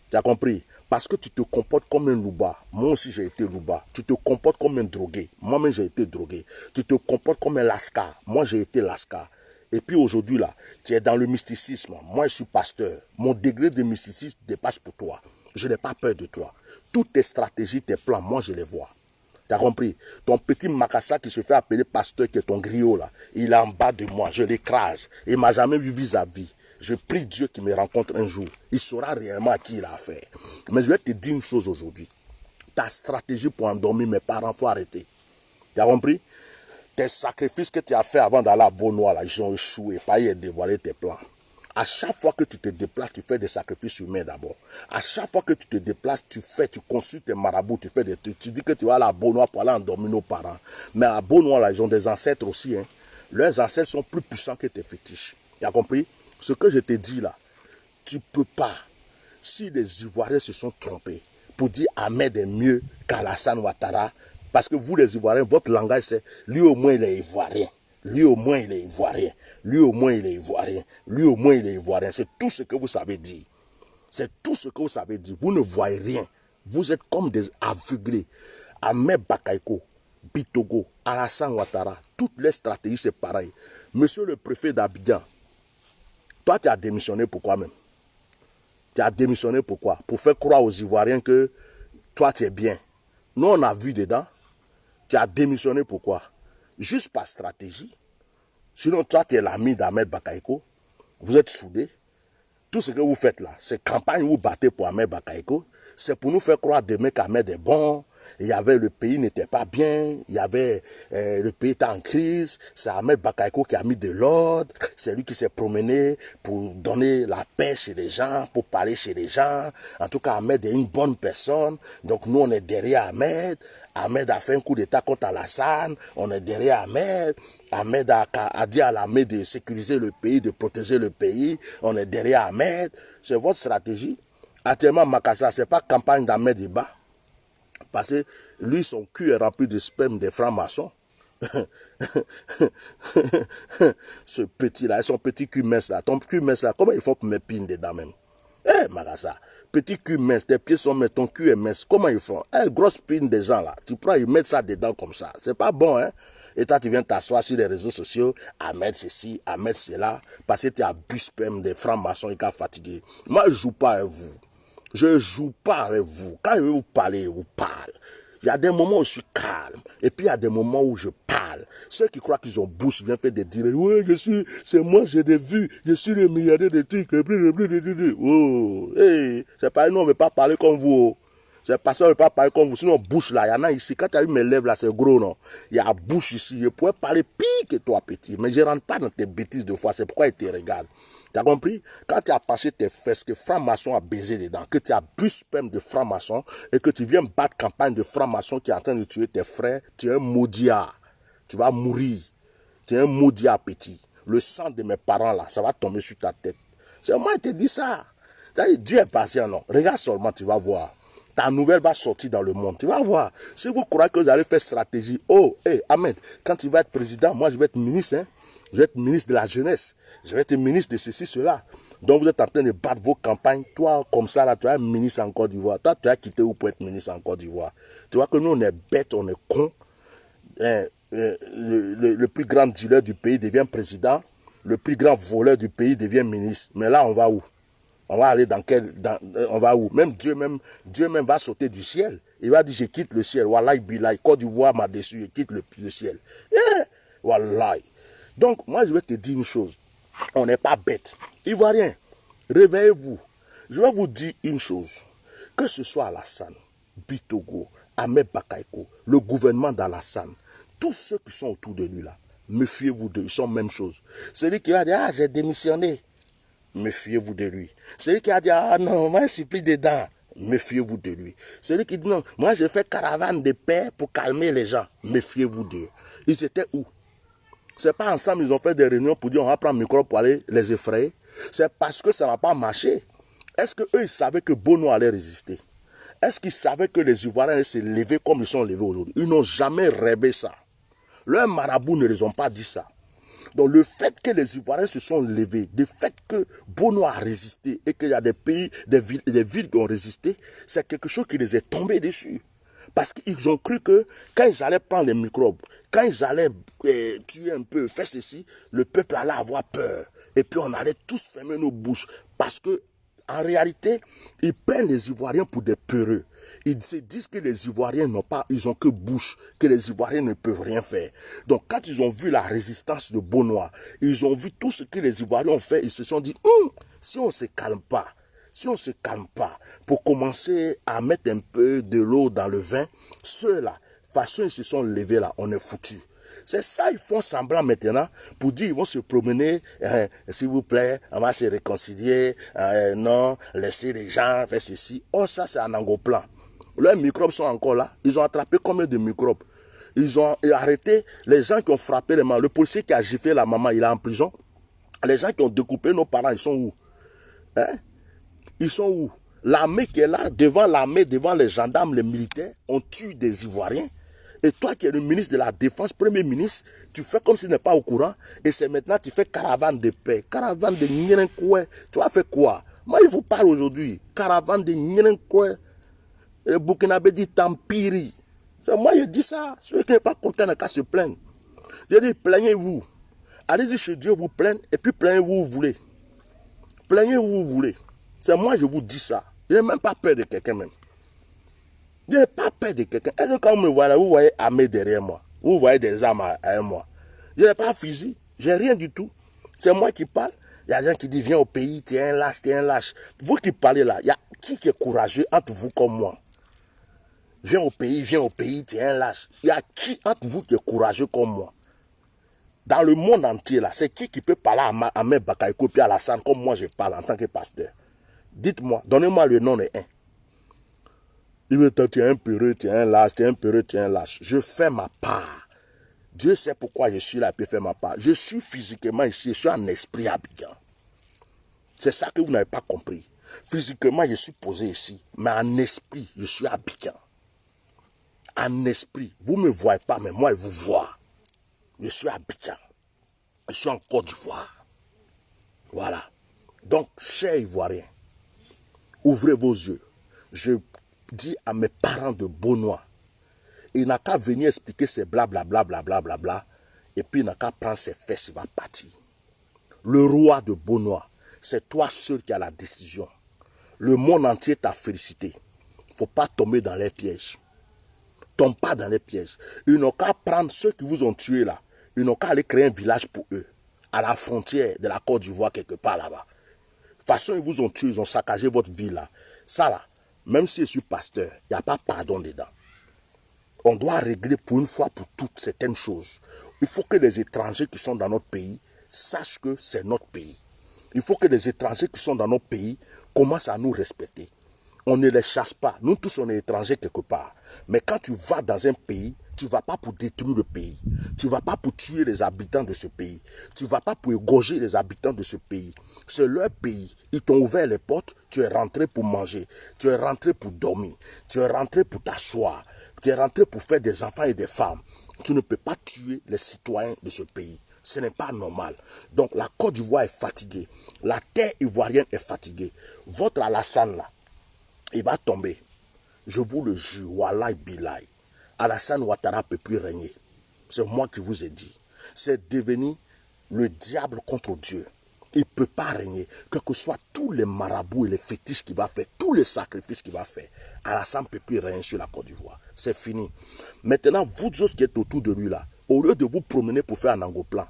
Tu as compris? Parce que tu te comportes comme un louba. Moi aussi, j'ai été louba. Tu te comportes comme un drogué. Moi-même, j'ai été drogué. Tu te comportes comme un lascar. Moi, j'ai été lascar. Et puis aujourd'hui, là, tu es dans le mysticisme. Moi, je suis pasteur. Mon degré de mysticisme dépasse pour toi. Je n'ai pas peur de toi. Toutes tes stratégies, tes plans, moi, je les vois. Tu as compris? Ton petit Makassa qui se fait appeler pasteur, qui est ton griot, là, il est en bas de moi. Je l'écrase. Il ne m'a jamais vu vis-à-vis. Je prie Dieu qu'il me rencontre un jour. Il saura réellement à qui il a affaire. Mais je vais te dire une chose aujourd'hui. Ta stratégie pour endormir mes parents, il faut arrêter. Tu as compris? Tes sacrifices que tu as fait avant d'aller à Beaunois, là, ils ont échoué. Pas y dévoiler tes plans. À chaque fois que tu te déplaces, tu fais des sacrifices humains d'abord. À chaque fois que tu te déplaces, tu consultes tes marabouts, tu fais des trucs. Tu dis que tu vas aller à Beaunois pour aller endormir nos parents. Mais à Beaunois, là, ils ont des ancêtres aussi. Hein. Leurs ancêtres sont plus puissants que tes fétiches. Tu as compris? Ce que je te dis là, tu ne peux pas. Si les Ivoiriens se sont trompés pour dire Ahmed est mieux qu'Alassane Ouattara, parce que vous les Ivoiriens, votre langage c'est lui au moins il est Ivoirien. Lui au moins il est Ivoirien. Lui au moins il est Ivoirien. Lui au moins il est Ivoirien. C'est tout ce que vous savez dire. C'est tout ce que vous savez dire. Vous ne voyez rien. Vous êtes comme des aveuglés. Ahmed Bakayoko, Bitogo, Alassane Ouattara, toutes les stratégies c'est pareil. Monsieur le préfet d'Abidjan, toi, tu as démissionné pourquoi même? Tu as démissionné pourquoi? Pour faire croire aux Ivoiriens que toi, tu es bien. Nous, on a vu dedans. Tu as démissionné pourquoi? Juste par stratégie. Sinon, toi, tu es l'ami d'Ahmed Bakayoko. Vous êtes soudés. Tout ce que vous faites là, c'est campagne, vous battez pour Ahmed Bakayoko. C'est pour nous faire croire demain qu'Ahmed est bon. il y avait, le pays n'était pas bien, il y avait, le pays était en crise, c'est Ahmed Bakayoko qui a mis de l'ordre, c'est lui qui s'est promené pour donner la paix chez les gens, pour parler chez les gens. En tout cas, Ahmed est une bonne personne, donc nous on est derrière Ahmed. Ahmed a fait un coup d'état contre Alassane, on est derrière Ahmed. Ahmed a dit à l'armée de sécuriser le pays, de protéger le pays, on est derrière Ahmed. C'est votre stratégie. Actuellement, Makassa, c'est pas campagne d'Ahmed Iba, parce que lui, son cul est rempli de sperme des francs-maçons. Ce petit-là, son petit cul mince là, ton cul mince là, comment il faut que me pine dedans même? Makassa, petit cul mince, tes pieds sont minces, ton cul est mince, comment ils font? Grosse pine des gens là, tu prends, ils mettent ça dedans comme ça, c'est pas bon, hein? Et toi, tu viens t'asseoir sur les réseaux sociaux, Ahmed ceci, Ahmed cela, parce que tu as bu sperme des francs-maçons et qu'à fatigué. Moi, je joue pas avec vous. Je joue pas avec vous. Quand je vais vous parler, je vous parle. Il y a des moments où je suis calme. Et puis il y a des moments où je parle. Ceux qui croient qu'ils ont bouche viennent faire des dires. Ouais, c'est moi, j'ai des vues. Je suis le milliardaire de trucs. Oh, hey, c'est pas, nous, on ne veut pas parler comme vous. C'est parce qu'on ne veut pas parler comme vous. Sinon, bouche là, il y en a ici. Quand tu as vu mes lèvres là, c'est gros, non? Il y a bouche ici. Je pourrais parler pire que toi, petit. Mais je ne rentre pas dans tes bêtises de foi. C'est pourquoi ils te regardent. Tu as compris? Quand tu as passé tes fesses, que franc-maçon a baisé dedans, que tu as bu sperme de franc-maçon et que tu viens battre campagne de franc-maçon qui est en train de tuer tes frères, tu es un maudit. Tu vas mourir. Tu es un maudit petit. Le sang de mes parents là, ça va tomber sur ta tête. C'est moi qui te dis ça. Dieu est patient, non? Regarde seulement, tu vas voir. Ta nouvelle va sortir dans le monde. Tu vas voir. Si vous croyez que vous allez faire stratégie, oh, hey, Ahmed, quand tu vas être président, moi je vais être ministre, hein. Je vais être ministre de la jeunesse. Je vais être ministre de ceci, cela. Donc vous êtes en train de battre vos campagnes. Toi, comme ça, là, tu es ministre en Côte d'Ivoire. Toi, tu as quitté où pour être ministre en Côte d'Ivoire. Tu vois que nous, on est bêtes, on est cons. Le plus grand dealer du pays devient président. Le plus grand voleur du pays devient ministre. Mais là, on va où? On va aller on va où? Dieu même va sauter du ciel. Il va dire, je quitte le ciel. Wallahi billahi, Côte d'Ivoire m'a déçu, je quitte le ciel. Yeah. Wallahi. Donc, moi, je vais te dire une chose. On n'est pas bête. Ivoiriens, réveillez-vous. Je vais vous dire une chose. Que ce soit Alassane, Bitogo, Ahmed Bakayoko, le gouvernement d'Alassane, tous ceux qui sont autour de lui là, méfiez-vous d'eux, ils sont même chose. Celui qui va dire, ah, j'ai démissionné. Méfiez-vous de lui. Celui qui a dit, ah non, moi je suis pris dedans, méfiez-vous de lui. Celui qui dit, non, moi je fais caravane de paix pour calmer les gens, méfiez-vous d'eux. Ils étaient où? C'est pas ensemble, ils ont fait des réunions pour dire, on va prendre le micro pour aller les effrayer. C'est parce que ça n'a pas marché. Est-ce qu'eux, ils savaient que Bono allait résister? Est-ce qu'ils savaient que les Ivoiriens allaient se lever comme ils sont levés aujourd'hui? Ils n'ont jamais rêvé ça. Leurs marabouts ne les ont pas dit ça. Donc le fait que les Ivoiriens se sont levés, le fait que Bono a résisté et qu'il y a des pays, des villes qui ont résisté, c'est quelque chose qui les est tombé dessus. Parce qu'ils ont cru que quand ils allaient prendre les microbes, quand ils allaient tuer un peu, faire ceci, le peuple allait avoir peur. Et puis on allait tous fermer nos bouches. Parce que en réalité, ils prennent les Ivoiriens pour des peureux. Ils se disent que les Ivoiriens n'ont pas, ils ont que bouche, que les Ivoiriens ne peuvent rien faire. Donc quand ils ont vu la résistance de Bonois, ils ont vu tout ce que les Ivoiriens ont fait, ils se sont dit, si on ne se calme pas, pour commencer à mettre un peu de l'eau dans le vin, ceux-là, façon ils se sont levés là, on est foutus. C'est ça, ils font semblant maintenant pour dire, ils vont se promener, s'il vous plaît, on va se réconcilier, non, laissez les gens faire ceci. Oh, ça, c'est un angoplan. Leurs microbes sont encore là. Ils ont attrapé combien de microbes? Ils ont arrêté les gens qui ont frappé les mamans. Le policier qui a giflé la maman, il est en prison. Les gens qui ont découpé nos parents, ils sont où? Hein? Ils sont où? L'armée qui est là, devant l'armée, devant les gendarmes, les militaires, on tue des Ivoiriens. Et toi qui es le ministre de la Défense, premier ministre, tu fais comme si tu n'es pas au courant. Et c'est maintenant tu fais caravane de paix, caravane de Nyerenkoué. Tu vas faire quoi? Moi, je vous parle aujourd'hui. Caravane de Nyerenkoué. Le Burkinabé dit Tampiri. Moi, je dis ça. Ceux qui n'est pas content n'a qu'à se plaindre. Je dis, plaignez-vous. Allez-y chez Dieu, vous plaignez, et puis plaignez-vous où vous voulez. Plaignez-vous où vous voulez. C'est moi, je vous dis ça. Je n'ai même pas peur de quelqu'un même. Je n'ai pas peur de quelqu'un. Est-ce que quand vous me voyez là, vous voyez armée derrière moi? Vous voyez des armes à moi? Je n'ai pas fusil. J'ai rien du tout. C'est moi qui parle. Il y a des gens qui disent, viens au pays, tu es un lâche, tu es un lâche. Vous qui parlez là, il y a qui est courageux entre vous comme moi? Viens au pays, tu es un lâche. Il y a qui entre vous qui est courageux comme moi? Dans le monde entier, là, c'est qui peut parler à Ahmed Bakayoko puis à Alassane comme moi je parle en tant que pasteur? Dites-moi, donnez-moi le nom de un. Il me dit, tu es un peureux, tu es un lâche, tu es un peureux, tu es un lâche. Je fais ma part. Dieu sait pourquoi je suis là et puis faire ma part. Je suis physiquement ici, je suis en esprit à Abidjan. C'est ça que vous n'avez pas compris. Physiquement, je suis posé ici, mais en esprit, je suis à Abidjan. En esprit, vous ne me voyez pas, mais moi, je vous vois. Je suis à Abidjan. Je suis en Côte d'Ivoire. Voilà. Donc, chers Ivoiriens, ouvrez vos yeux. Je dis à mes parents de Beaunois, il n'a qu'à venir expliquer ses blablabla, blablabla, bla, et puis il n'a qu'à prendre ses fesses, il va partir. Le roi de Beaunois, c'est toi seul qui as la décision. Le monde entier t'a félicité. Il ne faut pas tomber dans les pièges. Tombe pas dans les pièges. Ils n'ont qu'à prendre ceux qui vous ont tués là. Ils n'ont qu'à aller créer un village pour eux. À la frontière de la Côte d'Ivoire, quelque part là-bas. De toute façon, ils vous ont tué, ils ont saccagé votre ville là. Ça là, même si je suis pasteur, il n'y a pas pardon dedans. On doit régler pour une fois pour toutes certaines choses. Il faut que les étrangers qui sont dans notre pays sachent que c'est notre pays. Il faut que les étrangers qui sont dans notre pays commencent à nous respecter. On ne les chasse pas. Nous tous, on est étrangers quelque part. Mais quand tu vas dans un pays, tu ne vas pas pour détruire le pays. Tu ne vas pas pour tuer les habitants de ce pays. Tu ne vas pas pour égorger les habitants de ce pays. C'est leur pays. Ils t'ont ouvert les portes. Tu es rentré pour manger. Tu es rentré pour dormir. Tu es rentré pour t'asseoir. Tu es rentré pour faire des enfants et des femmes. Tu ne peux pas tuer les citoyens de ce pays. Ce n'est pas normal. Donc la Côte d'Ivoire est fatiguée. La terre ivoirienne est fatiguée. Votre Alassane là, il va tomber. Je vous le jure, Wallahi Bilaï. Alassane Ouattara ne peut plus régner. C'est moi qui vous ai dit. C'est devenu le diable contre Dieu. Il ne peut pas régner. Quel que soient tous les marabouts et les fétiches qu'il va faire, tous les sacrifices qu'il va faire, Alassane ne peut plus régner sur la Côte d'Ivoire. C'est fini. Maintenant, vous autres qui êtes autour de lui là, au lieu de vous promener pour faire un angoplan,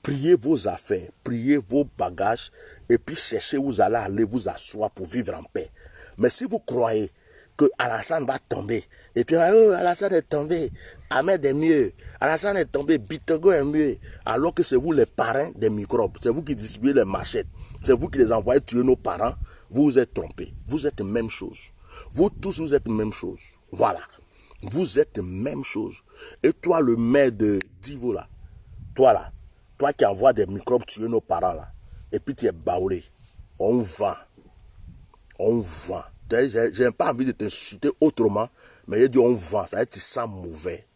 priez vos affaires, priez vos bagages, et puis cherchez où vous allez aller vous asseoir pour vivre en paix. Mais si vous croyez que Alassane va tomber, et puis Alassane est tombé, Ahmed est mieux, Alassane est tombé, Bitogo est mieux, alors que c'est vous les parrains des microbes, c'est vous qui distribuez les machettes, c'est vous qui les envoyez tuer nos parents, vous vous êtes trompés, vous êtes même chose. Vous tous, vous êtes même chose. Voilà. Vous êtes même chose. Et toi, le maire de Divo là, toi qui envoies des microbes tuer nos parents là, et puis tu es baoulé, on vend. On vend. J'ai pas envie de t'insulter autrement, mais il dit on vend. Ça veut dire que tu sens mauvais.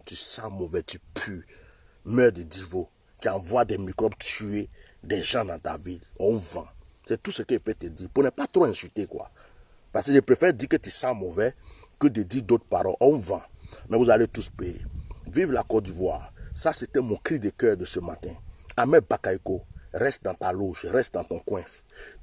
Tu sens mauvais, tu pues. Meurs de Divo, qui envoie des microbes tuer des gens dans ta ville. On vend. C'est tout ce qu'il peut te dire. Pour ne pas trop insulter, quoi. Parce que je préfère dire que tu sens mauvais que de dire d'autres paroles. On vend. Mais vous allez tous payer. Vive la Côte d'Ivoire. Ça, c'était mon cri de cœur de ce matin. Ahmed Bakayoko, reste dans ta loge, reste dans ton coin.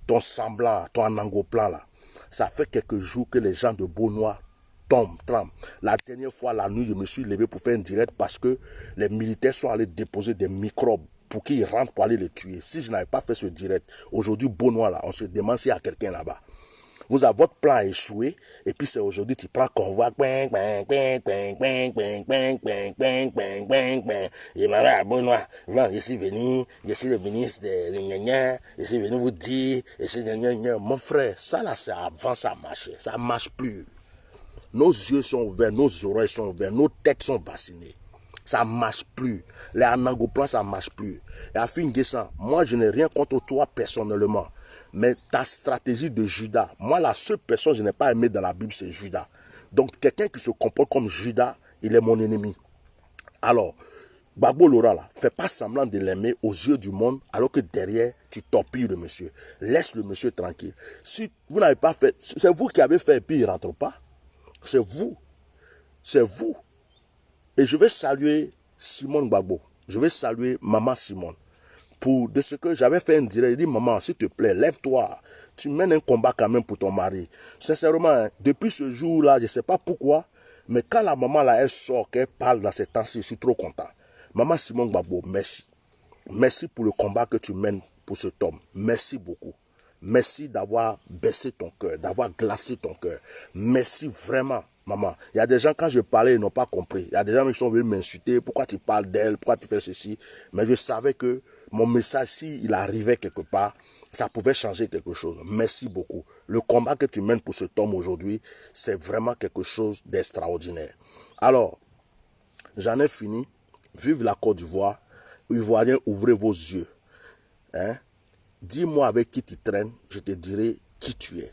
Ton semblant, ton angoplan là, ça fait quelques jours que les gens de Beaunois tombent, tremblent. La dernière fois, la nuit, je me suis levé pour faire un direct parce que les militaires sont allés déposer des microbes pour qu'ils rentrent pour aller les tuer. Si je n'avais pas fait ce direct, aujourd'hui, Beaunois là, on se demande s'il y a quelqu'un là-bas. Votre plan a échoué, et puis c'est aujourd'hui, tu prends convoi, il m'a à Beaunois, je suis venu, je suis le ministre de je suis venu vous dire, mon frère, ça là, c'est avant, ça marchait, ça marche plus. Nos yeux sont ouverts, nos oreilles sont ouvertes, nos têtes sont vaccinées. Ça ne marche plus. Les anangoplans, ça ne marche plus. Et à fin de ça, moi, je n'ai rien contre toi personnellement. Mais ta stratégie de Judas, moi, la seule personne que je n'ai pas aimée dans la Bible, c'est Judas. Donc, quelqu'un qui se comporte comme Judas, il est mon ennemi. Alors, Gbagbo Laurent, là, fais pas semblant de l'aimer aux yeux du monde, alors que derrière, tu torpilles le monsieur. Laisse le monsieur tranquille. Si vous n'avez pas fait, c'est vous qui avez fait et puis il ne rentre pas. C'est vous. C'est vous. Et je vais saluer Simone Gbagbo. Je vais saluer Maman Simone. Pour de ce que j'avais fait un direct, il dit maman, s'il te plaît, lève-toi. Tu mènes un combat quand même pour ton mari. Sincèrement, hein, depuis ce jour-là, je ne sais pas pourquoi, mais quand la maman là, elle sort, qu'elle parle dans ces temps-ci, je suis trop content. Maman Simone Gbagbo, merci. Merci pour le combat que tu mènes pour cet homme. Merci beaucoup. Merci d'avoir baissé ton cœur, d'avoir glacé ton cœur. Merci vraiment. Maman, il y a des gens, quand je parlais, ils n'ont pas compris. Il y a des gens qui sont venus m'insulter. Pourquoi tu parles d'elle? Pourquoi tu fais ceci? Mais je savais que mon message, s'il arrivait quelque part, ça pouvait changer quelque chose. Merci beaucoup. Le combat que tu mènes pour cet homme aujourd'hui, c'est vraiment quelque chose d'extraordinaire. Alors, j'en ai fini. Vive la Côte d'Ivoire. Ivoiriens, ouvrez vos yeux. Hein? Dis-moi avec qui tu traînes, je te dirai qui tu es.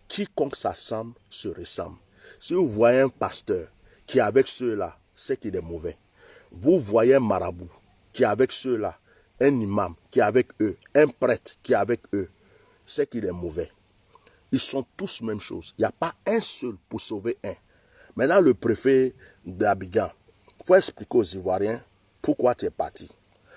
Quiconque s'assemble se ressemble. Si vous voyez un pasteur qui est avec ceux-là, c'est qu'il est mauvais. Vous voyez un marabout qui est avec ceux-là, un imam qui est avec eux, un prêtre qui est avec eux, c'est qu'il est mauvais. Ils sont tous même chose. Il n'y a pas un seul pour sauver un. Maintenant, le préfet d'Abidjan, il faut expliquer aux Ivoiriens pourquoi tu es parti.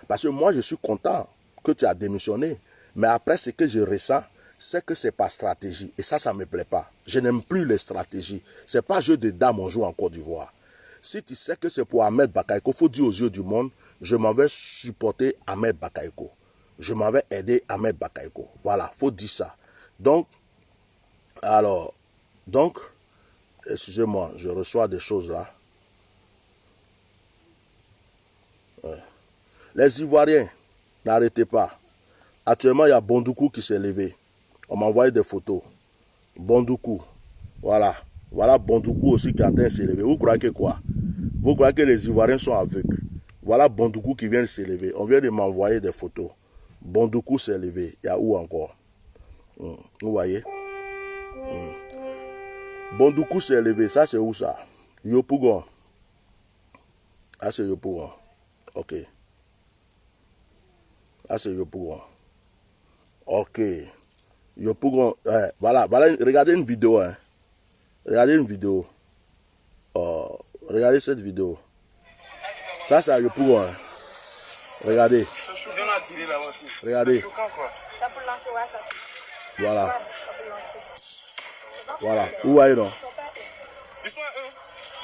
Parce que moi, je suis content que tu as démissionné. Mais après, ce que je ressens, c'est que ce n'est pas stratégie. Et ça ne me plaît pas. Je n'aime plus les stratégies. Ce n'est pas jeu de dames on joue en Côte d'Ivoire. Si tu sais que c'est pour Ahmed Bakayoko, il faut dire aux yeux du monde, je m'en vais supporter Ahmed Bakayoko. Je m'en vais aider Ahmed Bakayoko. Voilà, il faut dire ça. Donc, excusez-moi, je reçois des choses là. Les Ivoiriens, n'arrêtez pas. Actuellement, il y a Bondoukou qui s'est levé. On m'a envoyé des photos. Bondoukou. Voilà. Voilà Bondoukou aussi qui est en train de s'élever. Vous croyez que quoi? Vous croyez que les Ivoiriens sont aveugles? Voilà Bondoukou qui vient de s'élever. On vient de m'envoyer des photos. Bondoukou s'est levé. Il y a où encore? Vous voyez? Bondoukou s'est levé. Ça, c'est où ça? Yopougon. Ah, c'est Yopougon. Ok. Ah, c'est Yopougon. Ok. Yopougon. Voilà. Regardez une vidéo. Hein. Regardez une vidéo. Regardez cette vidéo. Ça, c'est à Yopougon. Hein. Regardez. Regardez. Voilà. Voilà. Vous voyez, non?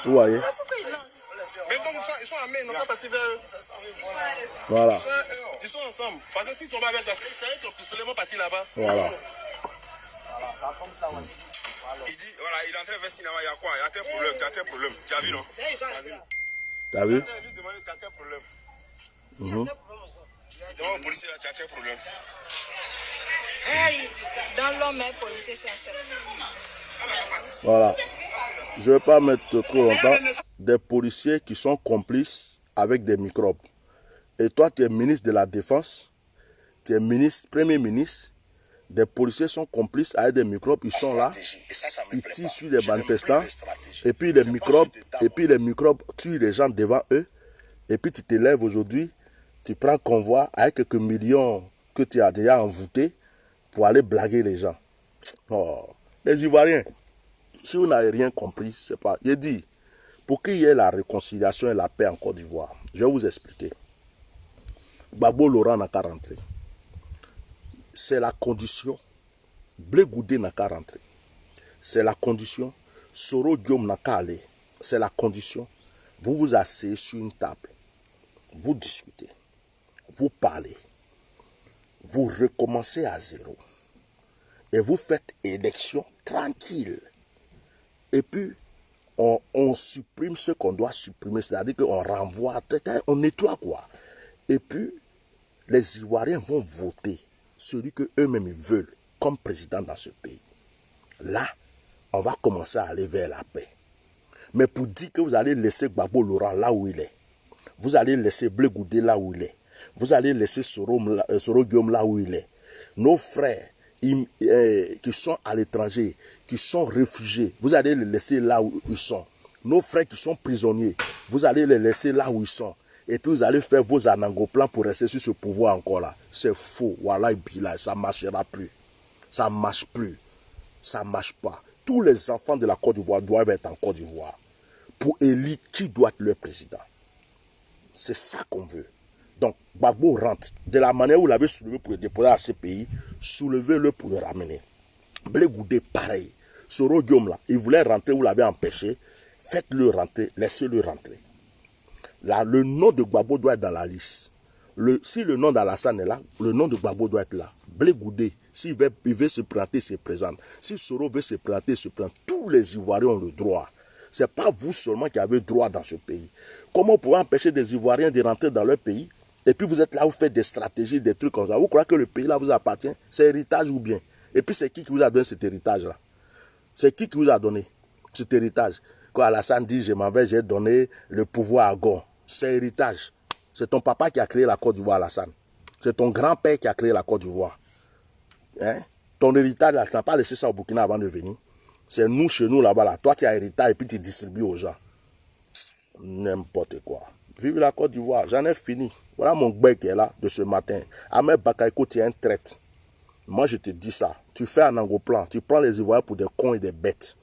Vous voyez? Ils sont armés, ils n'ont pas parti vers eux. Voilà. Ils sont ensemble. Parce que s'ils sont pas avec la c'est ton pistolet, ils vont partir là-bas. Voilà. Il dit, voilà, il est en train de faire cinéma, il y a quoi? Il y a quel problème? Tu as quel problème? Tu as vu, non? T'as vu? Il lui demande, tu as quel problème? Il demande au policier, là, tu as quel problème? Dans l'homme, un policier, c'est un seul. Voilà. Je ne vais pas mettre trop longtemps. Des policiers qui sont complices avec des microbes. Et toi, tu es ministre de la Défense, tu es ministre, premier ministre. Des policiers sont complices avec des microbes, ils sont là, ils tirent sur les manifestants, et puis les microbes tuent les gens devant eux, et puis tu te lèves aujourd'hui, tu prends convoi avec quelques millions que tu as déjà envoûtés pour aller blaguer les gens. Oh. Les Ivoiriens, si vous n'avez rien compris, c'est pas. J'ai dit, pour qu'il y ait la réconciliation et la paix en Côte d'Ivoire, je vais vous expliquer. Gbagbo Laurent n'a qu'à rentrer. C'est la condition. Blé Goudé n'a qu'à rentrer. C'est la condition. Soro Diom n'a qu'à aller. C'est la condition. Vous vous asseyez sur une table. Vous discutez. Vous parlez. Vous recommencez à zéro. Et vous faites élection tranquille. Et puis, on supprime ce qu'on doit supprimer. C'est-à-dire qu'on renvoie, on nettoie quoi. Et puis, les Ivoiriens vont voter celui qu'eux-mêmes veulent comme président dans ce pays. Là, on va commencer à aller vers la paix. Mais pour dire que vous allez laisser Gbagbo Laurent là où il est, vous allez laisser Blé Goudé là où il est, vous allez laisser Soro Guillaume là où il est, nos frères qui sont à l'étranger, qui sont réfugiés, vous allez les laisser là où ils sont. Nos frères qui sont prisonniers, vous allez les laisser là où ils sont. Et puis vous allez faire vos anangoplans pour rester sur ce pouvoir encore là. C'est faux. Voilà, ça ne marchera plus. Ça ne marche plus. Ça ne marche pas. Tous les enfants de la Côte d'Ivoire doivent être en Côte d'Ivoire pour élire qui doit être le président. C'est ça qu'on veut. Donc, Gbagbo rentre. De la manière où vous l'avez soulevé pour le déposer à ce pays, soulevez-le pour le ramener. Blé Goudé, pareil. Soro Guillaume là, il voulait rentrer, vous l'avez empêché. Faites-le rentrer, laissez-le rentrer. Là, le nom de Gbagbo doit être dans la liste. Si le nom d'Alassane est là, le nom de Gbagbo doit être là. Blé Goudé, s'il veut se présenter, il se présente. Si Soro veut se présenter, il se présente. Tous les Ivoiriens ont le droit. Ce n'est pas vous seulement qui avez droit dans ce pays. Comment vous pouvez empêcher des Ivoiriens de rentrer dans leur pays? Et puis vous êtes là, vous faites des stratégies, des trucs comme ça. Vous croyez que le pays là vous appartient? C'est héritage ou bien? Et puis c'est qui vous a donné cet héritage-là? C'est qui vous a donné cet héritage? Quand Alassane dit, je m'en vais, j'ai donné le pouvoir à Gon. C'est héritage. C'est ton papa qui a créé la Côte d'Ivoire, Alassane. C'est ton grand-père qui a créé la Côte d'Ivoire. Hein? Ton héritage, là, tu n'as pas laissé ça au Burkina avant de venir. C'est nous, chez nous, là-bas. Là. Toi, tu as héritage et puis tu distribues aux gens. N'importe quoi. Vive la Côte d'Ivoire. J'en ai fini. Voilà mon bec qui est là de ce matin. Ahmed Bakayoko, tu es un traître. Moi, je te dis ça. Tu fais un angoplan. Tu prends les Ivoiriens pour des cons et des bêtes.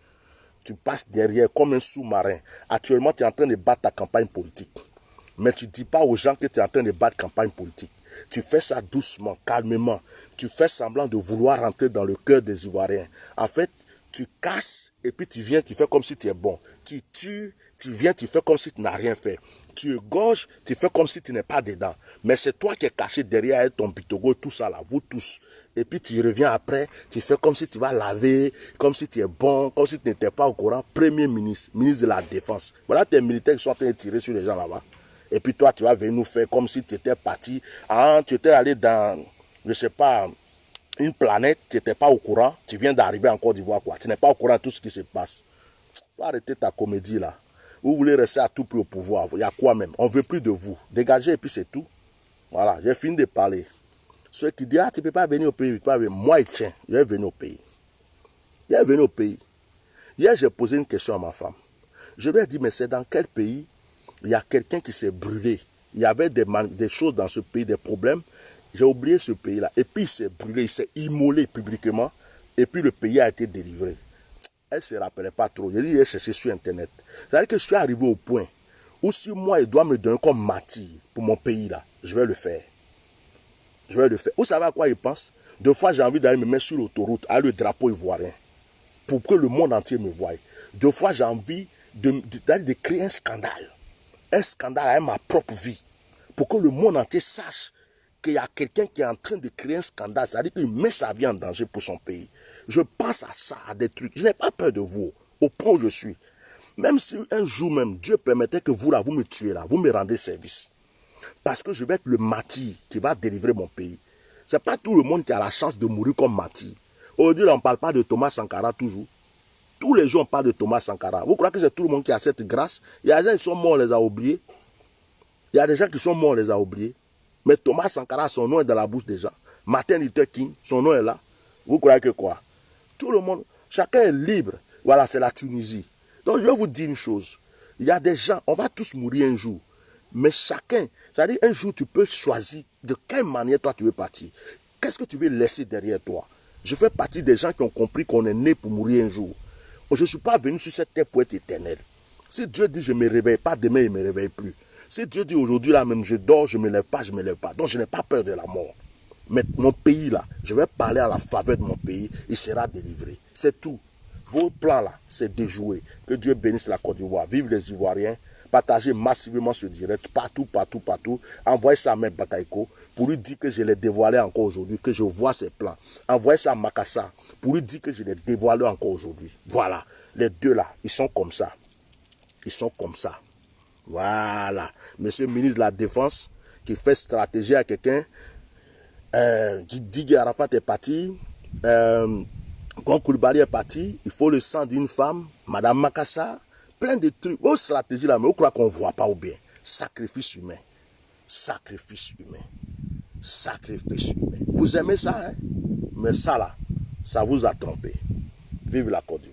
Tu passes derrière comme un sous-marin. Actuellement, tu es en train de battre ta campagne politique. Mais tu ne dis pas aux gens que tu es en train de battre campagne politique. Tu fais ça doucement, calmement. Tu fais semblant de vouloir rentrer dans le cœur des Ivoiriens. En fait, tu casses et puis tu viens, tu fais comme si tu es bon. Tu tues, tu viens, tu fais comme si tu n'as rien fait. Tu égorges, tu fais comme si tu n'es pas dedans. Mais c'est toi qui es caché derrière ton bitogo, tout ça là, vous tous. Et puis tu reviens après, tu fais comme si tu vas laver, comme si tu es bon, comme si tu n'étais pas au courant. Premier ministre, ministre de la Défense. Voilà tes militaires qui sont en train de tirer sur les gens là-bas. Et puis toi, tu vas venir nous faire comme si tu étais parti, tu étais allé dans, je ne sais pas, une planète, tu n'étais pas au courant, tu viens d'arriver en Côte d'Ivoire, quoi. Tu n'es pas au courant de tout ce qui se passe. Il faut arrêter ta comédie là. Vous voulez rester à tout prix au pouvoir. Il y a quoi même? On ne veut plus de vous. Dégagez et puis c'est tout. Voilà, j'ai fini de parler. Ceux qui disent, tu ne peux pas venir au pays, moi, il tient. Je vais venir au pays. Je vais venir au pays. Hier, j'ai posé une question à ma femme. Je lui ai dit, mais c'est dans quel pays il y a quelqu'un qui s'est brûlé? Il y avait des choses dans ce pays, des problèmes. J'ai oublié ce pays-là. Et puis, il s'est brûlé, il s'est immolé publiquement. Et puis, le pays a été délivré. Elle ne se rappelait pas trop. J'ai dit, j'ai cherché sur Internet. C'est-à-dire que je suis arrivé au point où si moi, il doit me donner comme martyr pour mon pays, là, je vais le faire. Je vais le faire. Vous savez à quoi il pense? Deux fois, j'ai envie d'aller me mettre sur l'autoroute, à le drapeau ivoirien, pour que le monde entier me voie. Deux fois, j'ai envie de créer un scandale à ma propre vie, pour que le monde entier sache qu'il y a quelqu'un qui est en train de créer un scandale, c'est-à-dire qu'il met sa vie en danger pour son pays. Je pense à ça, à des trucs. Je n'ai pas peur de vous, au point où je suis. Même si un jour même, Dieu permettait que vous, là, vous me tuez là, vous me rendez service. Parce que je vais être le martyr qui va délivrer mon pays. Ce n'est pas tout le monde qui a la chance de mourir comme martyr. Aujourd'hui, on ne parle pas de Thomas Sankara toujours. Tous les jours, on parle de Thomas Sankara. Vous croyez que c'est tout le monde qui a cette grâce? Il y a des gens qui sont morts, on les a oubliés. Il y a des gens qui sont morts, on les a oubliés. Mais Thomas Sankara, son nom est dans la bouche des gens. Martin Luther King, son nom est là. Vous croyez que quoi? Tout le monde, chacun est libre. Voilà, c'est la Tunisie. Donc, je vais vous dire une chose. Il y a des gens, on va tous mourir un jour. Mais chacun, c'est-à-dire un jour, tu peux choisir de quelle manière toi tu veux partir. Qu'est-ce que tu veux laisser derrière toi? Je fais partie des gens qui ont compris qu'on est né pour mourir un jour. Je ne suis pas venu sur cette terre pour être éternel. Si Dieu dit je ne me réveille pas, demain il ne me réveille plus. Si Dieu dit aujourd'hui là même je dors, je ne me lève pas, je ne me lève pas. Donc je n'ai pas peur de la mort. Mais mon pays là, je vais parler à la faveur de mon pays, il sera délivré. C'est tout. Vos plans là, c'est déjoué. Que Dieu bénisse la Côte d'Ivoire. Vive les Ivoiriens. Partagez massivement ce direct, partout. Envoyez ça à M. Bakayoko pour lui dire que je l'ai dévoilé encore aujourd'hui, que je vois ses plans. Envoyez ça à Makassa pour lui dire que je l'ai dévoilé encore aujourd'hui. Voilà, les deux là, ils sont comme ça. Ils sont comme ça. Voilà. Monsieur le ministre de la Défense qui fait stratégie à quelqu'un, qui dit qu'Arafat est parti, Gon Coulibaly est parti, il faut le sang d'une femme, Madame Makassa, plein de trucs. Vos stratégies là, mais vous croyez qu'on ne voit pas ou bien? Sacrifice humain. Sacrifice humain. Sacrifice humain. Vous aimez ça, hein? Mais ça là, ça vous a trompé. Vive la Côte d'Ivoire.